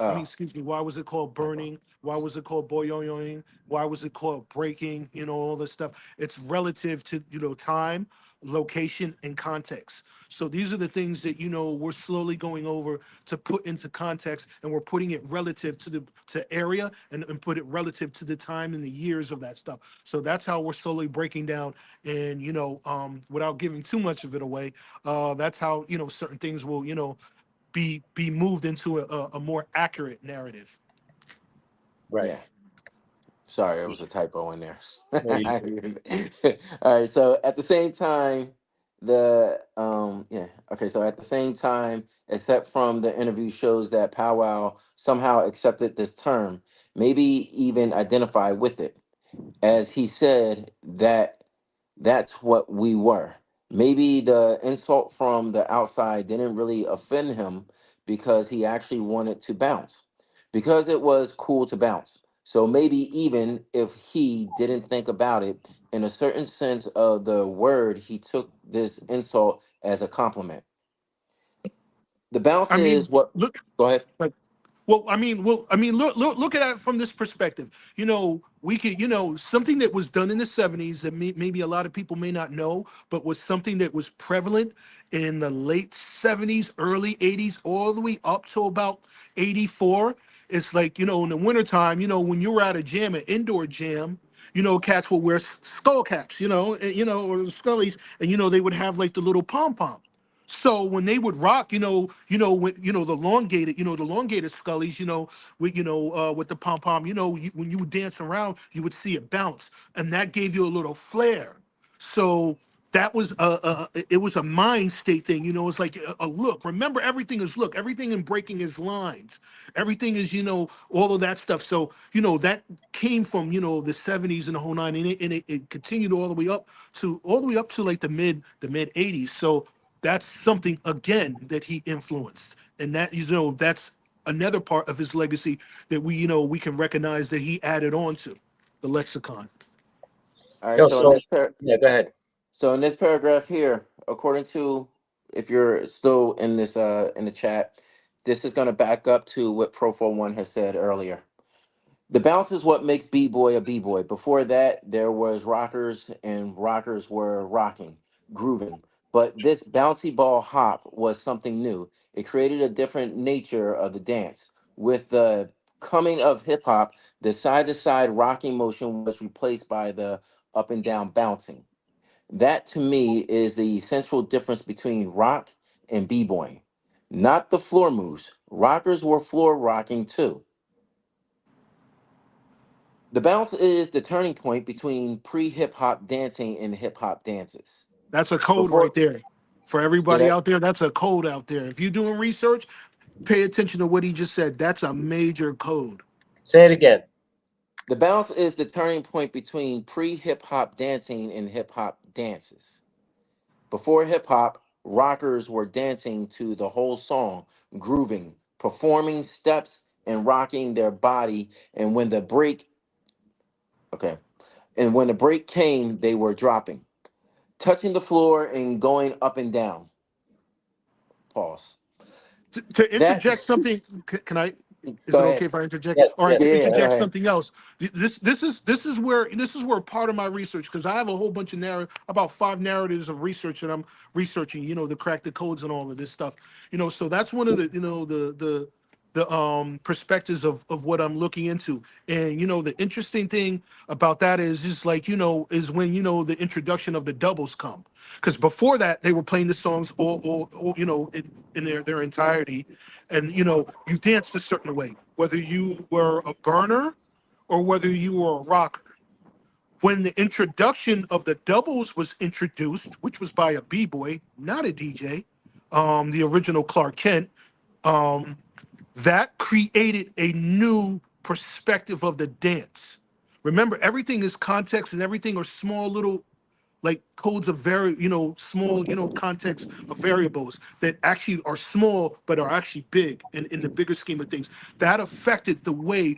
E: oh,
D: excuse me, why was it called
E: my fault.
D: burning? Why was it called boyoyoing? Why was it called breaking? All this stuff. It's relative to, time, location, and context. So these are the things that we're slowly going over to put into context, and we're putting it relative to the to area, and put it relative to the time and the years of that stuff. So that's how we're slowly breaking down, and without giving too much of it away, that's how certain things will be moved into a more accurate narrative.
C: Right.
E: Yeah. Sorry, there was a typo in there.
C: No, you good.
E: All right, so at the same time, the yeah, okay, so at the same time, except from the interview shows that Powwow somehow accepted this term, maybe even identified with it, as he said that that's what we were. Maybe the insult from the outside didn't really offend him because he actually wanted to bounce, because it was cool to bounce. So maybe even if he didn't think about it, in a certain sense of the word, he took this insult as a compliment. The bounce
D: I
E: is
D: mean,
E: what.
D: look.
E: Go ahead.
D: Look at it from this perspective. We could, something that was done in the '70s that maybe a lot of people may not know, but was something that was prevalent in the late '70s, early '80s, all the way up to about '84. It's like, in the wintertime, when you were at a jam, an indoor jam, cats would wear skull caps, or scullies, and they would have like the little pom pom. So when they would rock, when, the elongated scullies, with the pom pom, when you would dance around, you would see it bounce, and that gave you a little flair. So that was it was a mind state thing. It's like a look. Remember, everything is look. Everything in breaking is lines. Everything is, all of that stuff. So that came from the '70s and the whole nine, and it continued all the way up to like the mid '80s. So that's something again that he influenced, and that's another part of his legacy that we can recognize that he added on to the lexicon.
E: All right.
C: Yo, so yeah, go ahead.
E: So in this paragraph here, according to, if you're still in this in the chat, this is going to back up to what Pro 41 has said earlier. The bounce is what makes b-boy a b-boy. Before that, there was rockers, and rockers were rocking, grooving. But this bouncy ball hop was something new. It created a different nature of the dance. With the coming of hip hop, the side to side rocking motion was replaced by the up and down bouncing. That to me is the central difference between rock and b-boying. Not the floor moves. Rockers were floor rocking too. The bounce is the turning point between pre-hip hop dancing and hip hop dances.
D: That's a code right
E: Before,
D: there for
E: say
D: everybody
E: that,
D: out there. That's a code out there. If you're doing research, pay attention to what he just said. That's a major code.
C: Say it again.
E: the bounce is the turning point between pre-hip hop dancing and hip hop dances. Before hip hop, rockers were dancing to the whole song, grooving, performing steps and rocking their body, and okay, when the break came, they were dropping, touching the floor and going up and down. Pause.
D: To
E: That
D: interject something, can I? Is
E: Go
D: it okay
E: ahead.
D: if I interject?
C: Yes,
D: All right,
C: yes.
D: to
E: Yeah, go
D: interject
E: ahead.
D: something else. This is where part of my research, because I have a whole bunch of about 5 narratives of research that I'm researching. To crack the codes and all of this stuff. So that's one of the perspectives of what I'm looking into. And the interesting thing about that is just like is when the introduction of the doubles come, because before that they were playing the songs all in their entirety, and you danced a certain way, whether you were a burner or whether you were a rocker. When the introduction of the doubles was introduced, which was by a b-boy, not a DJ, the original Clark Kent, um, that created a new perspective of the dance. Remember, everything is context, and everything are small little like codes of small, context of variables that actually are small but are actually big in the bigger scheme of things. That affected the way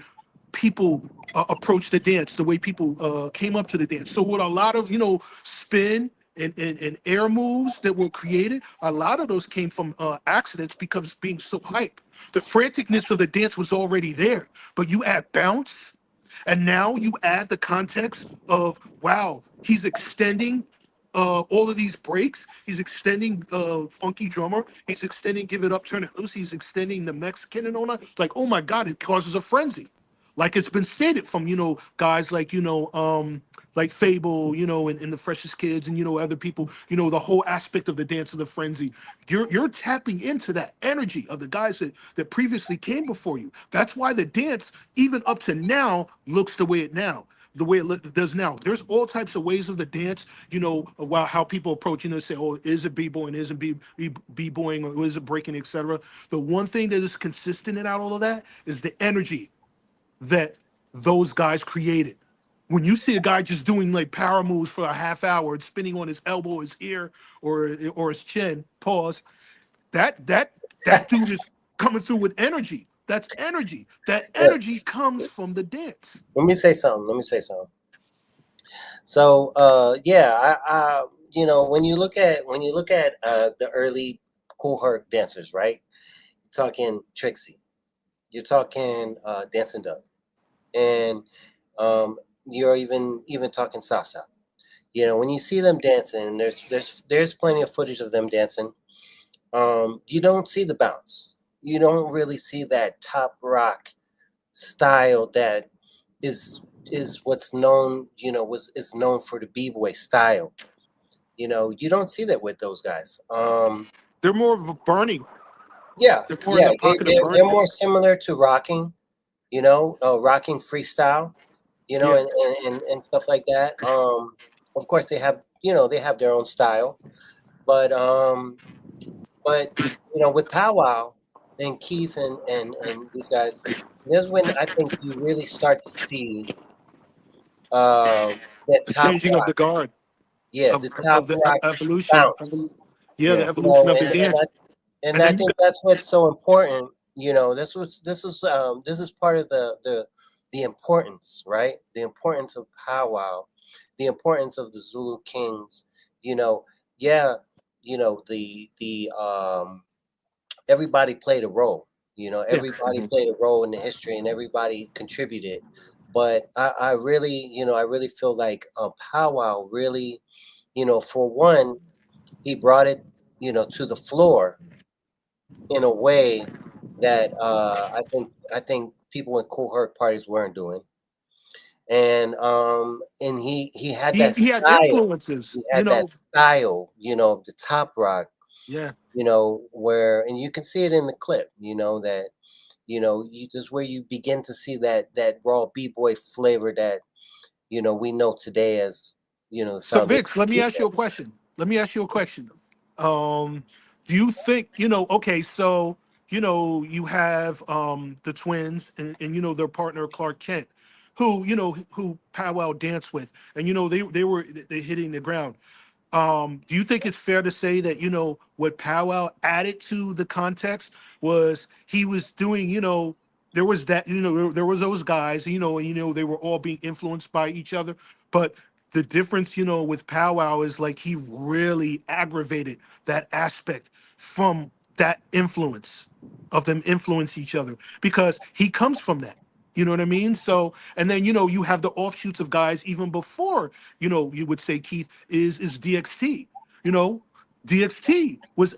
D: people approach the dance, the way people came up to the dance. So with a lot of spin and air moves that were created, a lot of those came from accidents because being so hype. The franticness of the dance was already there, but you add bounce, and now you add the context of, wow, he's extending all of these breaks. He's extending funky drummer. He's extending give it up, turn it loose. He's extending the Mexican and all that. Like, oh my God, it causes a frenzy. Like it's been stated from guys like like Fable, and the Freshest Kids, and other people, the whole aspect of the dance of the frenzy. You're tapping into that energy of the guys that previously came before you. That's why the dance, even up to now, looks the way it does now. There's all types of ways of the dance, about how people approach, say, oh, is it b-boying, is it b-boying, or is it breaking, etc. The one thing that is consistent in all of that is the energy that those guys created. When you see a guy just doing like power moves for a half hour and spinning on his elbow, his ear, or his chin, pause, that dude is coming through with energy. That's energy. That
C: Yeah.
D: energy comes from the dance.
C: Let me say something. So, yeah, when you look at the early Cool Herc dancers, right? You're talking Trixie, you're talking Dancing Doug, and um, you're even talking Sasa. You know, when you see them dancing, and there's plenty of footage of them dancing. You don't see the bounce. You don't really see that top rock style that is what's known. You know, was is known for the b-boy style. You know, you don't see that with those guys.
D: They're more of a Bernie.
C: Yeah,
D: They're more in
C: yeah,
D: the pocket of
C: they're
D: Bernie.
C: more similar to rocking. You know, rocking freestyle. You know,
D: Yeah.
C: and stuff like that. Of course, they have they have their own style, but but you know, with Pow Wow and Keith and these guys, there's when I think you really start to see that
D: The
C: top
D: changing of
C: rock,
D: the guard
C: yeah,
D: of
C: the top
D: the
C: rock
D: evolution.
C: bounce.
D: Yeah, the
C: You
D: evolution
C: know,
D: of the dance.
C: and
D: And
C: I
D: then you
C: think
D: got
C: that's what's so important. You know, this is part of the importance, right? The importance of Pow Wow, the importance of the Zulu Kings. You know, yeah, you know the everybody played a role. You know,
D: yeah.
C: everybody
E: Mhm.
C: played a role in the history, and everybody contributed. But I really, I really feel like Pow Wow really, for one, he brought it, to the floor in a way that I think people in Cool Herc parties weren't doing, and he had that
D: He had
C: style.
D: influences,
C: He had that style, of the top rock,
D: Yeah.
C: where and you can see it in the clip, that this is where you begin to see that raw b-boy flavor that we know today as the
D: So
C: foundation
D: Vix, let
C: of
D: me ask you a
C: b-boy.
D: question. Let me ask you a question. Do you think, okay, so you have the twins and their partner Clark Kent, who who Powwow danced with, and they hitting the ground. Do you think it's fair to say that what Powwow added to the context was he was doing, there was that, there was those guys, and they were all being influenced by each other, but the difference, with Powwow is like he really aggravated that aspect from that influence of them influence each other because he comes from that. You know what I mean? So, and then you have the offshoots of guys even before you would say Keith is DXT. You know, DXT was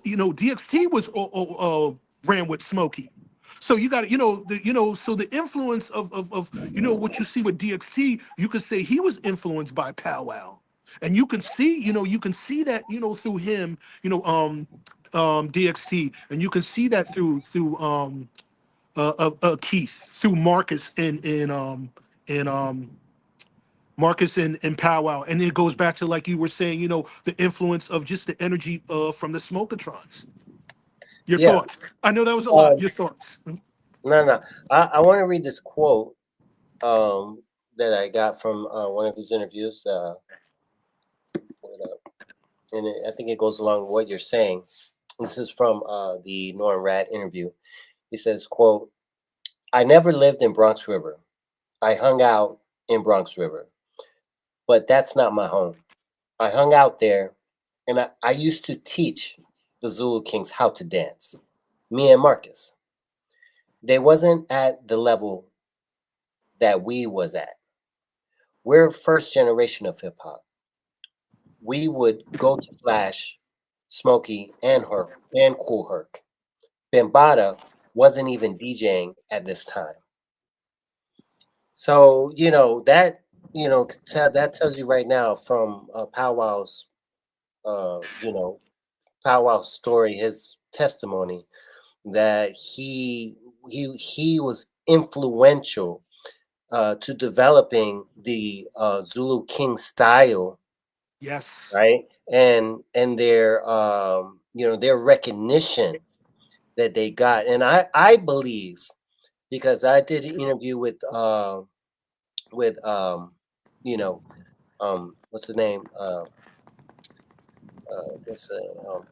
D: ran with Smokey. So you got so the influence of what you see with DXT, you could say he was influenced by Powwow, and you can see that through him, DXT, and you can see that through Keith, through Marcus and Marcus and Powwow, and it goes back to like you were saying, the influence of just the energy from the Smokatrons. Your
C: Yeah.
D: thoughts? I know that was a lot.
C: um
D: Your thoughts?
C: no, I want to read this quote that I got from one of his interviews. Pull it up. And I think it goes along with what you're saying. This is from the Norm Rad interview. He says, quote, I never lived in Bronx River. I hung out in Bronx River, but that's not my home. I hung out there, and I used to teach the Zulu Kings how to dance. Me and Marcus. They wasn't at the level that we was at. We're first generation of hip hop. We would go to Flash, Smokey, and Herc, and Cool Herc. Bambaataa wasn't even DJing at this time. So that tells you right now from uh, you know Pow Wow's story, his testimony, that he was influential to developing the Zulu King style,
D: Yes.
C: right? And their recognition that they got, and I believe, because I did an interview with you know what's the name what's the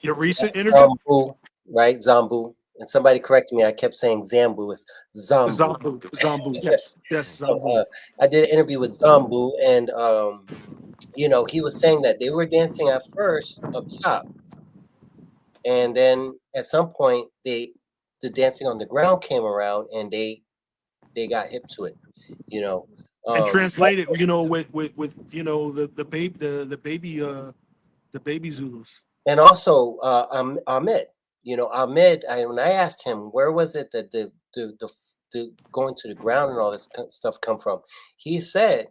D: Your recent interview?
C: Zambu, right? Zambu. And somebody corrected me. I kept saying Zambu. It's Zambu.
D: Zombu. Zombu. Yes. Yes.
C: So
D: Zombu.
C: I did an interview with Zambu, and he was saying that they were dancing at first up top, And then at some point, the dancing on the ground came around, and they got hip to it. You know,
D: And
C: um,
D: translate it, you know, with the baby Zulus.
C: and also Ahmed. You know, Ahmed. When I asked him where was it that the going to the ground and all this stuff come from, he said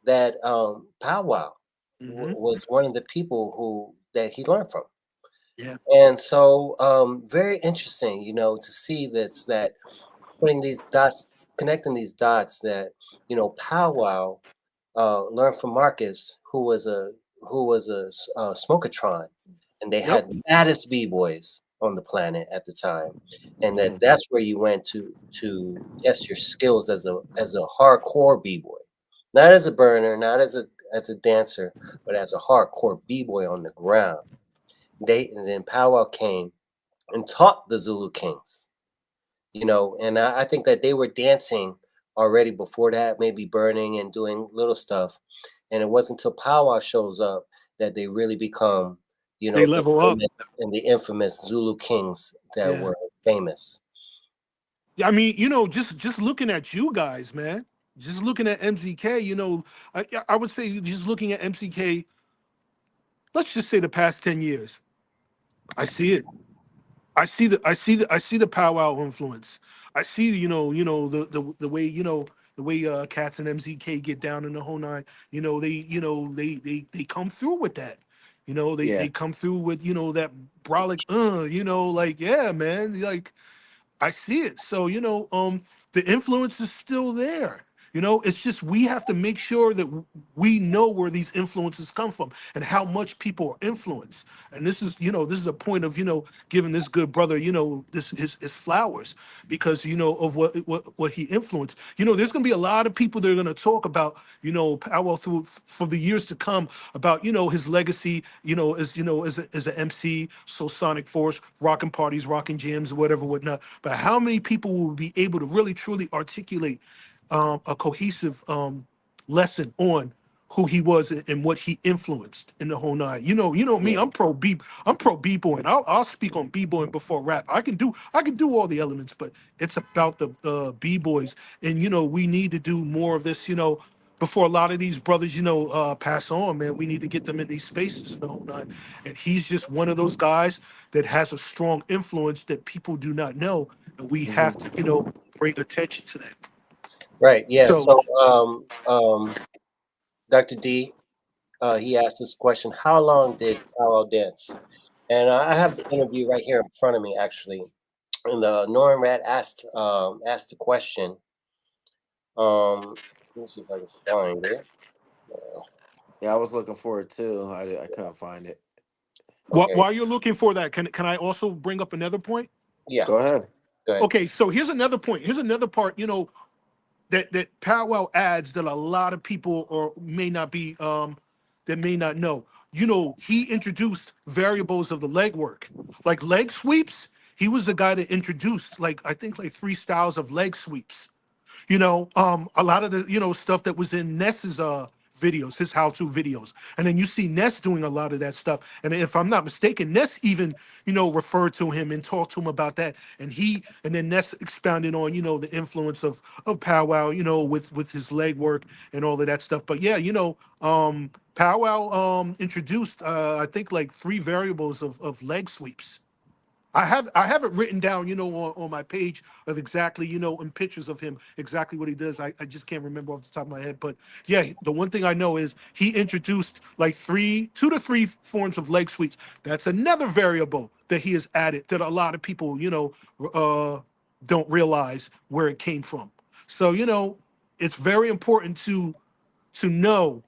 C: that Pow Wow
D: Hmm.
C: was one of the people who that he learned from.
D: Yeah,
C: And so, very interesting, to see that putting these dots, connecting these dots that, Pow Wow learned from Marcus, who was a smokatron, and they
D: yep.
C: had the baddest b-boys on the planet at the time, and
E: Mhm.
C: that's where you went to test your skills as a hardcore b-boy, not as a burner, not as a dancer, but as a hardcore b-boy on the ground. And then Pow Wow came and taught the Zulu Kings, and I think that they were dancing already before that, maybe burning and doing little stuff. And it wasn't until Pow Wow shows up that they really become,
D: They
C: the
D: level up.
C: famous and the infamous Zulu Kings that
D: Yeah.
C: were famous.
D: Yeah, I mean, you know, just looking at you guys, man. Just looking at MCK, you know, I would say just looking at MCK, let's just say the past 10 years. I see it. I see the powwow influence. I see, the way, the way Cats and MCK get down in the whole nine. They come through with that. They
E: Yeah.
D: come through with, that brolic, like, yeah, man, like I see it. So, the influence is still there. It's just we have to make sure that we know where these influences come from and how much people are influenced. And this is a point of, giving this good brother, this his flowers because, of what he influenced. There's gonna be a lot of people that are gonna talk about, Powell through for the years to come about, his legacy, as an MC, so Sonic Force, rocking parties, rocking jams, or whatever, whatnot. But how many people will be able to really truly articulate a cohesive lesson on who he was and what he influenced in the whole nine. Me,
E: Yeah.
D: I'm pro b-boy, and I'll speak on b-boy before rap. I can do all the elements, but it's about the b-boys, and we need to do more of this. Before a lot of these brothers, pass on, man, we need to get them in these spaces and the whole nine. And he's just one of those guys that has a strong influence that people do not know, and we
E: Hmm.
D: have to, bring attention to that.
C: Right. Yeah.
D: So,
C: So, Dr. D, he asked this question: how long did Pow Wow dance? And I have the interview right here in front of me, actually. And Norman Rat asked the question. Let me see if I can find it.
E: Yeah, I was looking for it too. I couldn't find it.
C: Okay.
D: while you're looking for that, can I also bring up another point?
C: Yeah.
E: Go ahead.
C: Go ahead.
D: Okay, so here's another point. Here's another part. That Powell adds that a lot of people or may not be that may not know. He introduced variables of the leg work, like leg sweeps. He was the guy that introduced, like, I think, like three styles of leg sweeps. A lot of the stuff that was in Ness's videos, his how-to videos, and then you see Ness doing a lot of that stuff. And if I'm not mistaken, Ness even referred to him and talked to him about that. And then Ness expounded on the influence of Pow Wow, with his leg work and all of that stuff. But yeah, Pow Wow introduced I think like three variables of leg sweeps. I have it written down, on my page of exactly, in pictures of him, exactly what he does. I just can't remember off the top of my head. But yeah, the one thing I know is he introduced like two to three forms of leg sweeps. That's another variable that he has added that a lot of people, don't realize where it came from. So, it's very important to know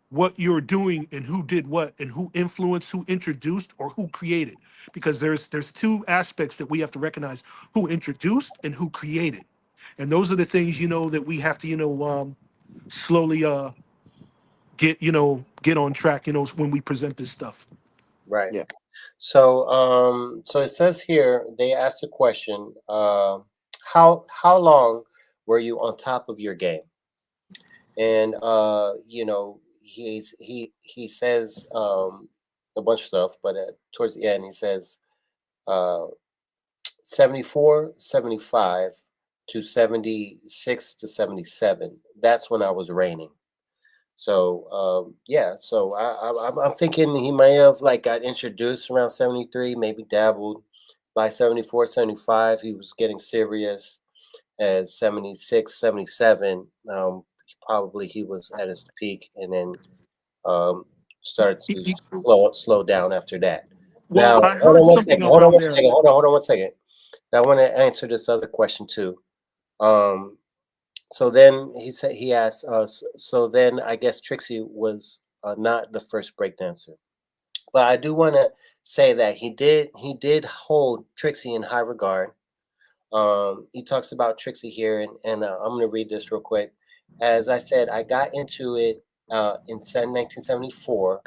D: what you're doing and who did what and who influenced, who introduced, or who created, because there's two aspects that we have to recognize: who introduced and who created. And those are the things that we have to slowly get on track when we present this stuff.
C: Right.
E: Yeah.
C: So it says here they asked the question: how long were you on top of your game? And he says a bunch of stuff, but towards the end, he says, uh, 74, 75 to 76 to 77. That's when I was reigning. So yeah, so I'm thinking he may have like got introduced around 73, maybe dabbled by 74, 75. He was getting serious at 76, 77. Probably he was at his peak, and then um, started to slow down after that.
D: Well,
C: Now,
D: I
C: hold
D: heard
C: on one
D: something
C: second. Hold on
D: around
C: one
D: there.
C: second. Hold on one second. I want to answer this other question too. Um, so then he said he asked us. So then I guess Trixie was not the first breakdancer, but I do want to say that he did hold Trixie in high regard. He talks about Trixie here, and I'm going to read this real quick. As I said, I got into it in 1974.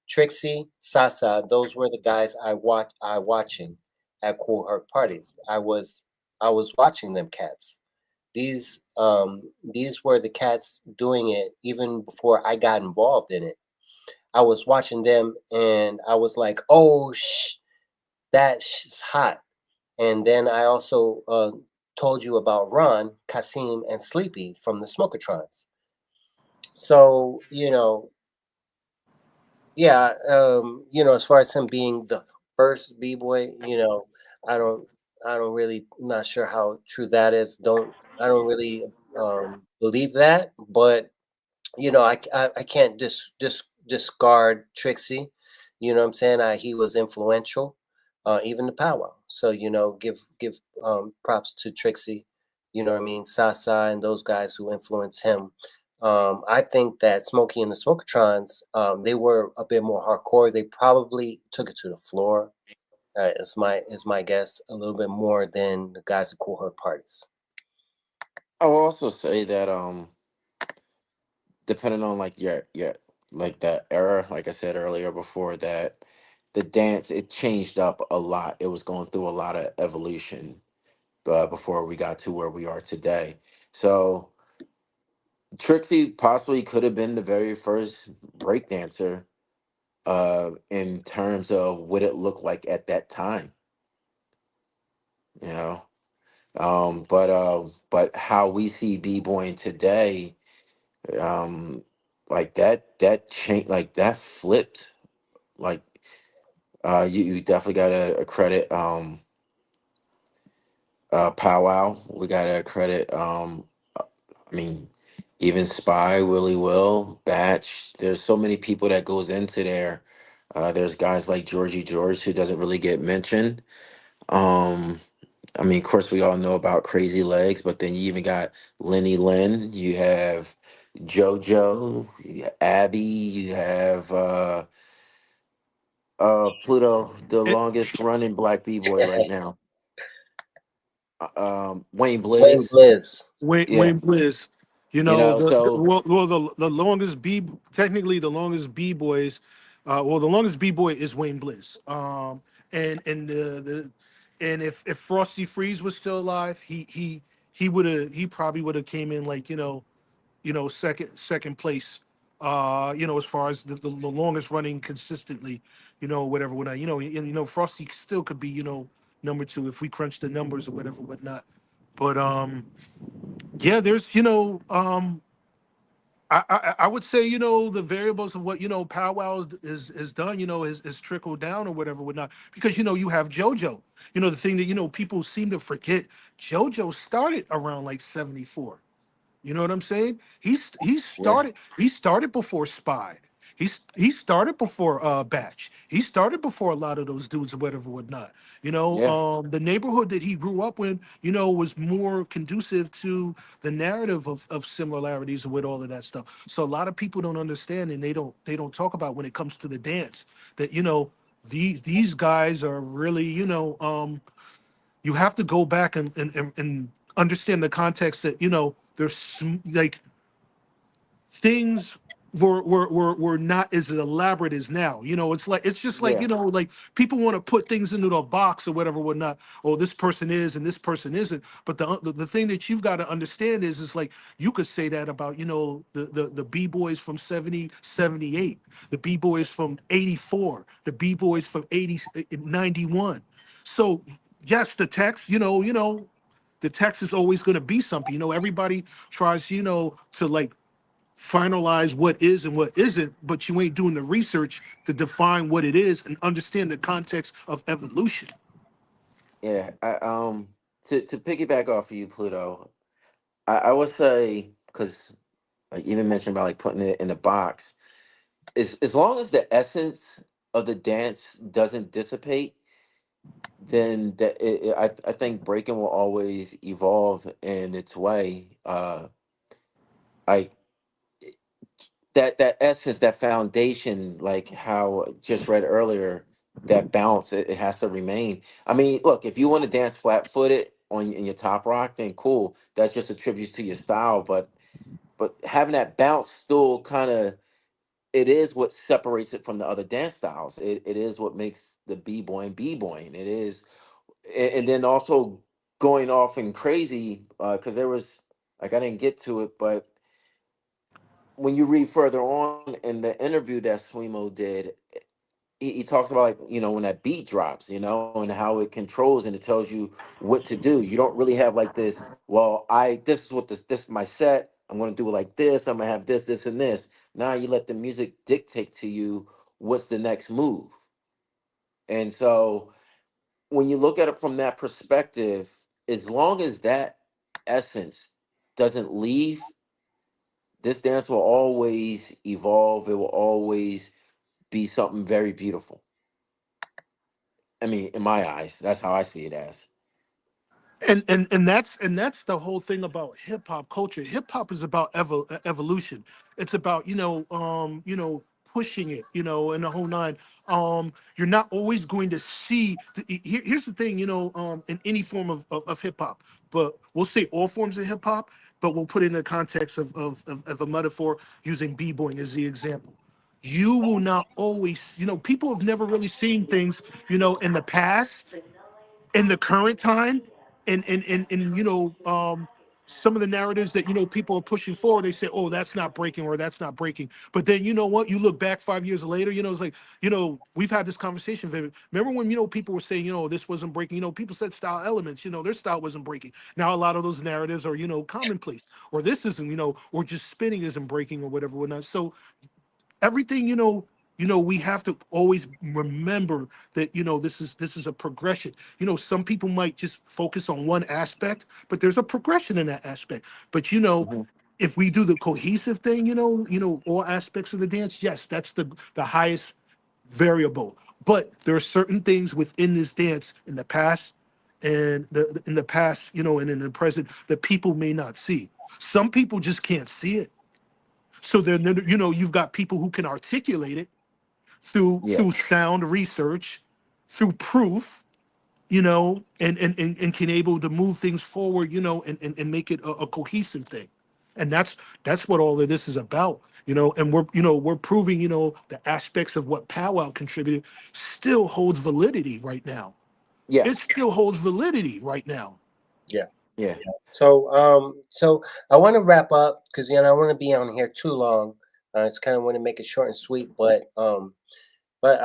C: Trixie, Sasa, those were the guys I watching at Cool Herc parties. I was watching them cats. These were the cats doing it even before I got involved in it. I was watching them and I was like, oh, that's hot. And then I also told you about Ron, Kasim, and Sleepy from the Smokertrons. So, yeah, as far as him being the first B-boy, I don't, I don't really, not sure how true that is. I don't really believe that, but I can't discard Trixie. You know what I'm saying? He was influential, even the powwow. So give props to Trixie. You know what I mean? Sasa and those guys who influenced him. I think that Smokey and the Smokertrons, they were a bit more hardcore. They probably took it to the floor. Is my guess, a little bit more than the guys at Cool Herc parties.
E: I will also say that depending on like your like that era, like I said earlier before that, the dance it changed up a lot. It was going through a lot of evolution before we got to where we are today. So Trixie possibly could have been the very first breakdancer in terms of what it looked like at that time, you know. But how we see b-boying today, um like that change, like that flipped, like you definitely gotta credit powwow. We gotta credit I mean, even Spy, Willie Will, Batch. There's so many people that goes into there. There's guys like Georgie George who doesn't really get mentioned. Um, I mean, of course, we all know about Crazy Legs, but then you even got Lenny Lynn. You have JoJo, you got Abby. You have Pluto, the
D: It,
E: longest running black b boy right now. Wayne
C: Wayne
E: Blizz.
C: Blizz.
E: Yeah,
D: Wayne Bliss,
E: you know. So
D: the longest technically the longest B boys, the longest B boy is Wayne Bliss. And the and if Frosty Freeze was still alive, he probably would have came in like second place. As far as the longest running consistently, whatever, whatnot. Frosty still could be, number two if we crunch the numbers or whatever, whatnot. But yeah, there's I would say the variables of what powwow is done is trickled down or whatever whatnot because you have JoJo, the thing that people seem to forget. JoJo started around like 74. You know what I'm saying?
E: yeah,
D: He started before Spy. He started before Batch. He started before a lot of those dudes or whatever whatnot.
E: yeah.
D: The neighborhood that he grew up in, was more conducive to the narrative of similarities with all of that stuff. So a lot of people don't understand and they don't talk about when it comes to the dance that these guys are really you have to go back and understand the context that there's like things were not as elaborate as now. It's just like,
E: Yeah,
D: like people want to put things into a box or whatever, whatnot. Oh, this person is and this person isn't. But the thing that you've got to understand is like you could say that about, the b-boys from 70 78, the b-boys from 84, the b-boys from 80 91. So yes, the text, the text is always going to be something. Everybody tries, to like finalize what is and what isn't, but you ain't doing the research to define what it is and understand the context of evolution.
E: yeah. To piggyback off of you, Pluto, I would say, because like even mentioned about like putting it in a box, is as long as the essence of the dance doesn't dissipate, then I think breaking will always evolve in its way. I that essence, that foundation, like how I just read earlier, that bounce, it has to remain. I mean, look, if you want to dance flat footed in your top rock, then cool. That's just a tribute to your style. But having that bounce still kind of, it is what separates it from the other dance styles. It is what makes the b-boy and b-boying. It is, and then also going off and crazy, because there was, like, I didn't get to it, but when you read further on in the interview that Swimo did, he talks about, like, when that beat drops, and how it controls and it tells you what to do. You don't really have like this, well, this is what this is my set, I'm going to do it like this, I'm going to have this and this. Now you let the music dictate to you what's the next move. And so when you look at it from that perspective, as long as that essence doesn't leave, this dance will always evolve. It will always be something very beautiful. I mean, in my eyes, that's how I see it as.
D: And that's the whole thing about hip hop culture. Hip hop is about evolution. It's about, pushing it, and the whole nine. You're not always going to see. Here's the thing, in any form of hip hop, but we'll say all forms of hip hop, but we'll put it in the context of a metaphor using b-boying as the example. You will not always, people have never really seen things, in the past, in the current time, and some of the narratives that, people are pushing forward. They say, oh, that's not breaking, or that's not breaking. But then, you know what, you look back 5 years later, it's like, we've had this conversation, Vivid. Remember when, people were saying, this wasn't breaking, people said style elements, their style wasn't breaking. Now a lot of those narratives are, commonplace, or this isn't, or just spinning isn't breaking, or whatever, whatnot. So everything, we have to always remember that, this is a progression. Some people might just focus on one aspect, but there's a progression in that aspect. But,
E: Hmm.
D: if we do the cohesive thing, all aspects of the dance, yes, that's the highest variable. But there are certain things within this dance in the past, and in the past, and in the present, that people may not see. Some people just can't see it. So then, you've got people who can articulate it through
E: Yeah,
D: sound research, through proof, and can able to move things forward, and make it a cohesive thing. And that's what all of this is about. And we're proving, the aspects of what powwow contributed still holds validity right now. It
E: yes,
D: still holds validity right now.
C: Yeah.
E: yeah.
C: So I want to wrap up because I don't want to be on here too long. I just kind of want to make it short and sweet, but I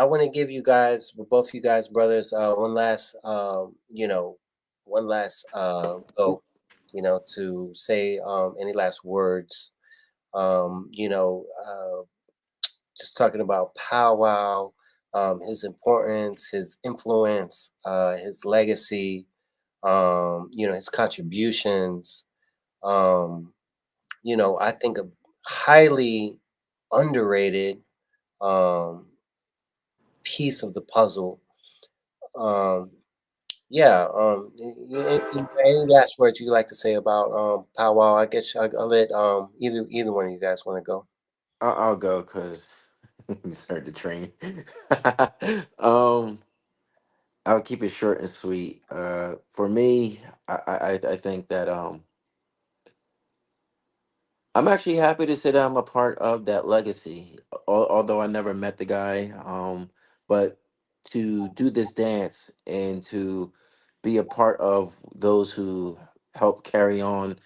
C: want to give you guys, both you guys, brothers, one last go, to say any last words. Um, you know, uh, just talking about powwow, his importance, his influence, his legacy, his contributions. Um, I think a highly underrated um, piece of the puzzle. Um, yeah. Any last words you'd like to say about powwow? I guess I'll let either one of you guys want to go.
E: I'll go because we started the train. um, I'll keep it short and sweet. For me, I think that I'm actually happy to say that I'm a part of that legacy. Although I never met the guy, but to do this dance and to be a part of those who help carry on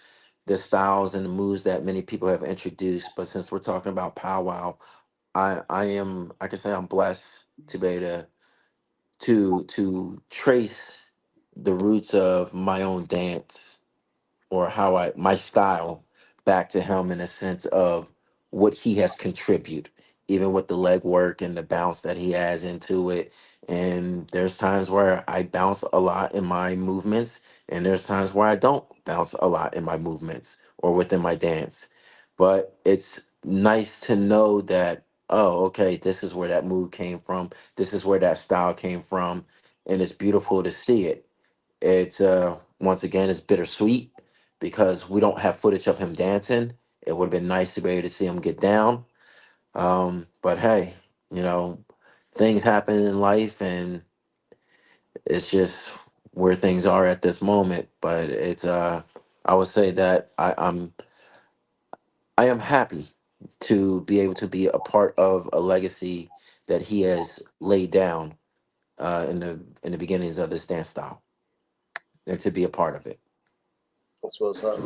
E: the styles and the moves that many people have introduced. But since we're talking about powwow, I can say I'm blessed to be able to trace the roots of my own dance, or how I my style, back to him, in a sense of what he has contributed, even with the leg work and the bounce that he has into it. And there's times where I bounce a lot in my movements, and there's times where I don't bounce a lot in my movements or within my dance. But it's nice to know that, oh, okay, this is where that move came from. This is where that style came from. And it's beautiful to see it. It's once again, it's bittersweet because we don't have footage of him dancing. It would have been nice to be able to see him get down. But hey, you know, things happen in life, and it's just where things are at this moment. But it's I would say that I am happy to be able to be a part of a legacy that he has laid down in the beginnings of this dance style, and to be a part of
C: That's what's up.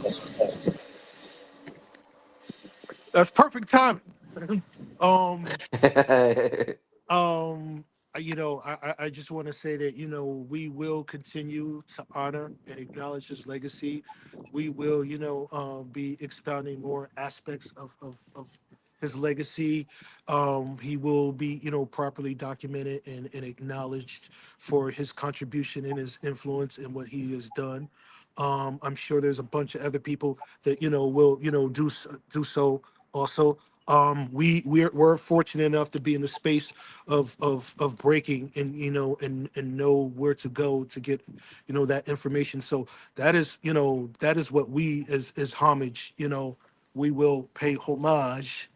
D: That's perfect timing. um,
E: it.
D: Um, I just want to say that we will continue to honor and acknowledge his legacy. We will, be expounding more aspects of his legacy. He will be, properly documented and acknowledged for his contribution and his influence and what he has done. I'm sure there's a bunch of other people that will do so also. We're fortunate enough to be in the space of breaking and and know where to go to get that information. So that is what we as homage, we will pay homage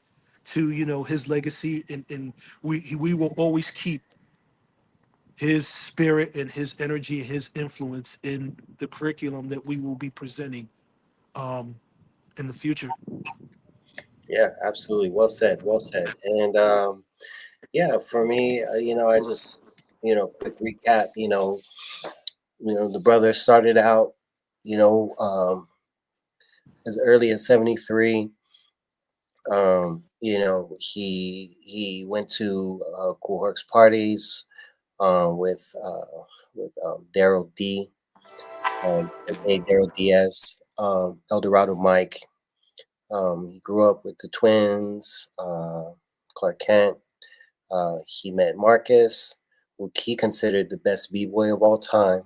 D: to his legacy, and we will always keep his spirit and his energy and his influence in the curriculum that we will be presenting um in the future.
C: Yeah, absolutely. Well said. Well said. And yeah, for me, I just, quick recap. The brother started out, you know, um, as early as '73. He went to Cool Herc's parties with Daryl D, aka Daryl Diaz, Eldorado Mike. He grew up with the twins, Clark Kent. He met Marcus, who he considered the best b-boy of all time.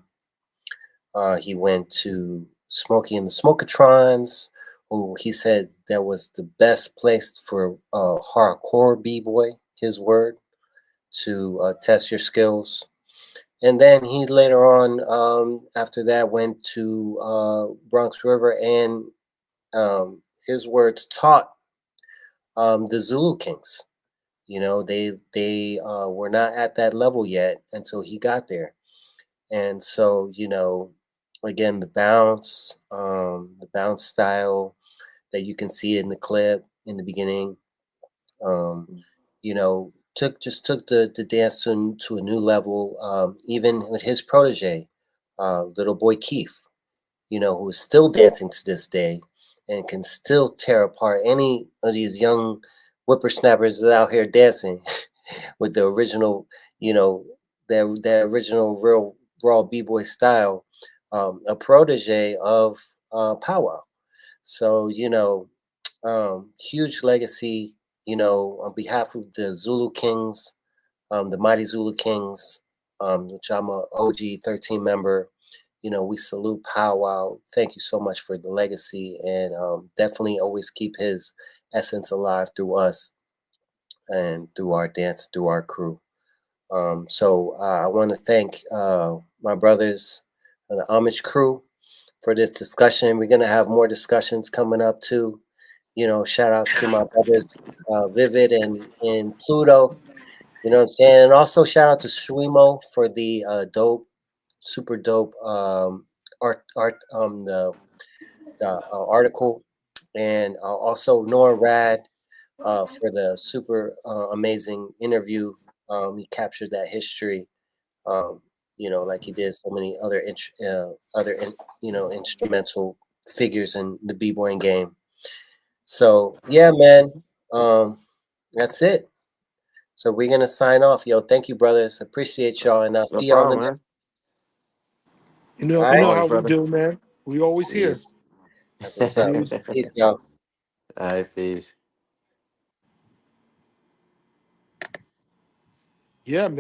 C: He went to Smokey and the Smokatrons, who he said that was the best place for hardcore b-boy, his word, to test your skills. And then he later on, after that, went to Bronx River and his words taught the Zulu Kings. They were not at that level yet until he got there. And so, again, the bounce style that you can see in the clip in the beginning, um, took the dance to a new level. Even with his protege, little boy Keith, who is still dancing to this day and can still tear apart any of these young whippersnappers that are out here dancing with the original, you know, that original real raw b-boy style, a protege of Pow Wow. So, huge legacy, on behalf of the Zulu Kings, the Mighty Zulu Kings, which I'm a OG 13 member. We salute Pow Wow. Thank you so much for the legacy, and definitely always keep his essence alive through us and through our dance, through our crew. I want to thank my brothers, the Homage crew, for this discussion. We're gonna have more discussions coming up too. Shout out to my brothers, Vivid and Pluto. You know what I'm saying? And also shout out to Shwemo for the dope, super dope art the article. and also Nora Rad for the super amazing interview. He captured that history, um, like he did so many other instrumental figures in the b-boying game. So yeah, man, um, that's it. So we're gonna sign off, yo. Thank you, brothers. Appreciate y'all, and I'll
E: No
C: see y'all on the
E: problem,
C: next.
E: man.
C: All
D: You
C: right,
D: know
E: Always,
D: how we
E: brother.
D: do, man. We always here.
E: Peace.
C: that's
E: All
C: what's up.
D: Peace.
C: Peace, y'all.
E: right, peace.
D: Yeah, man.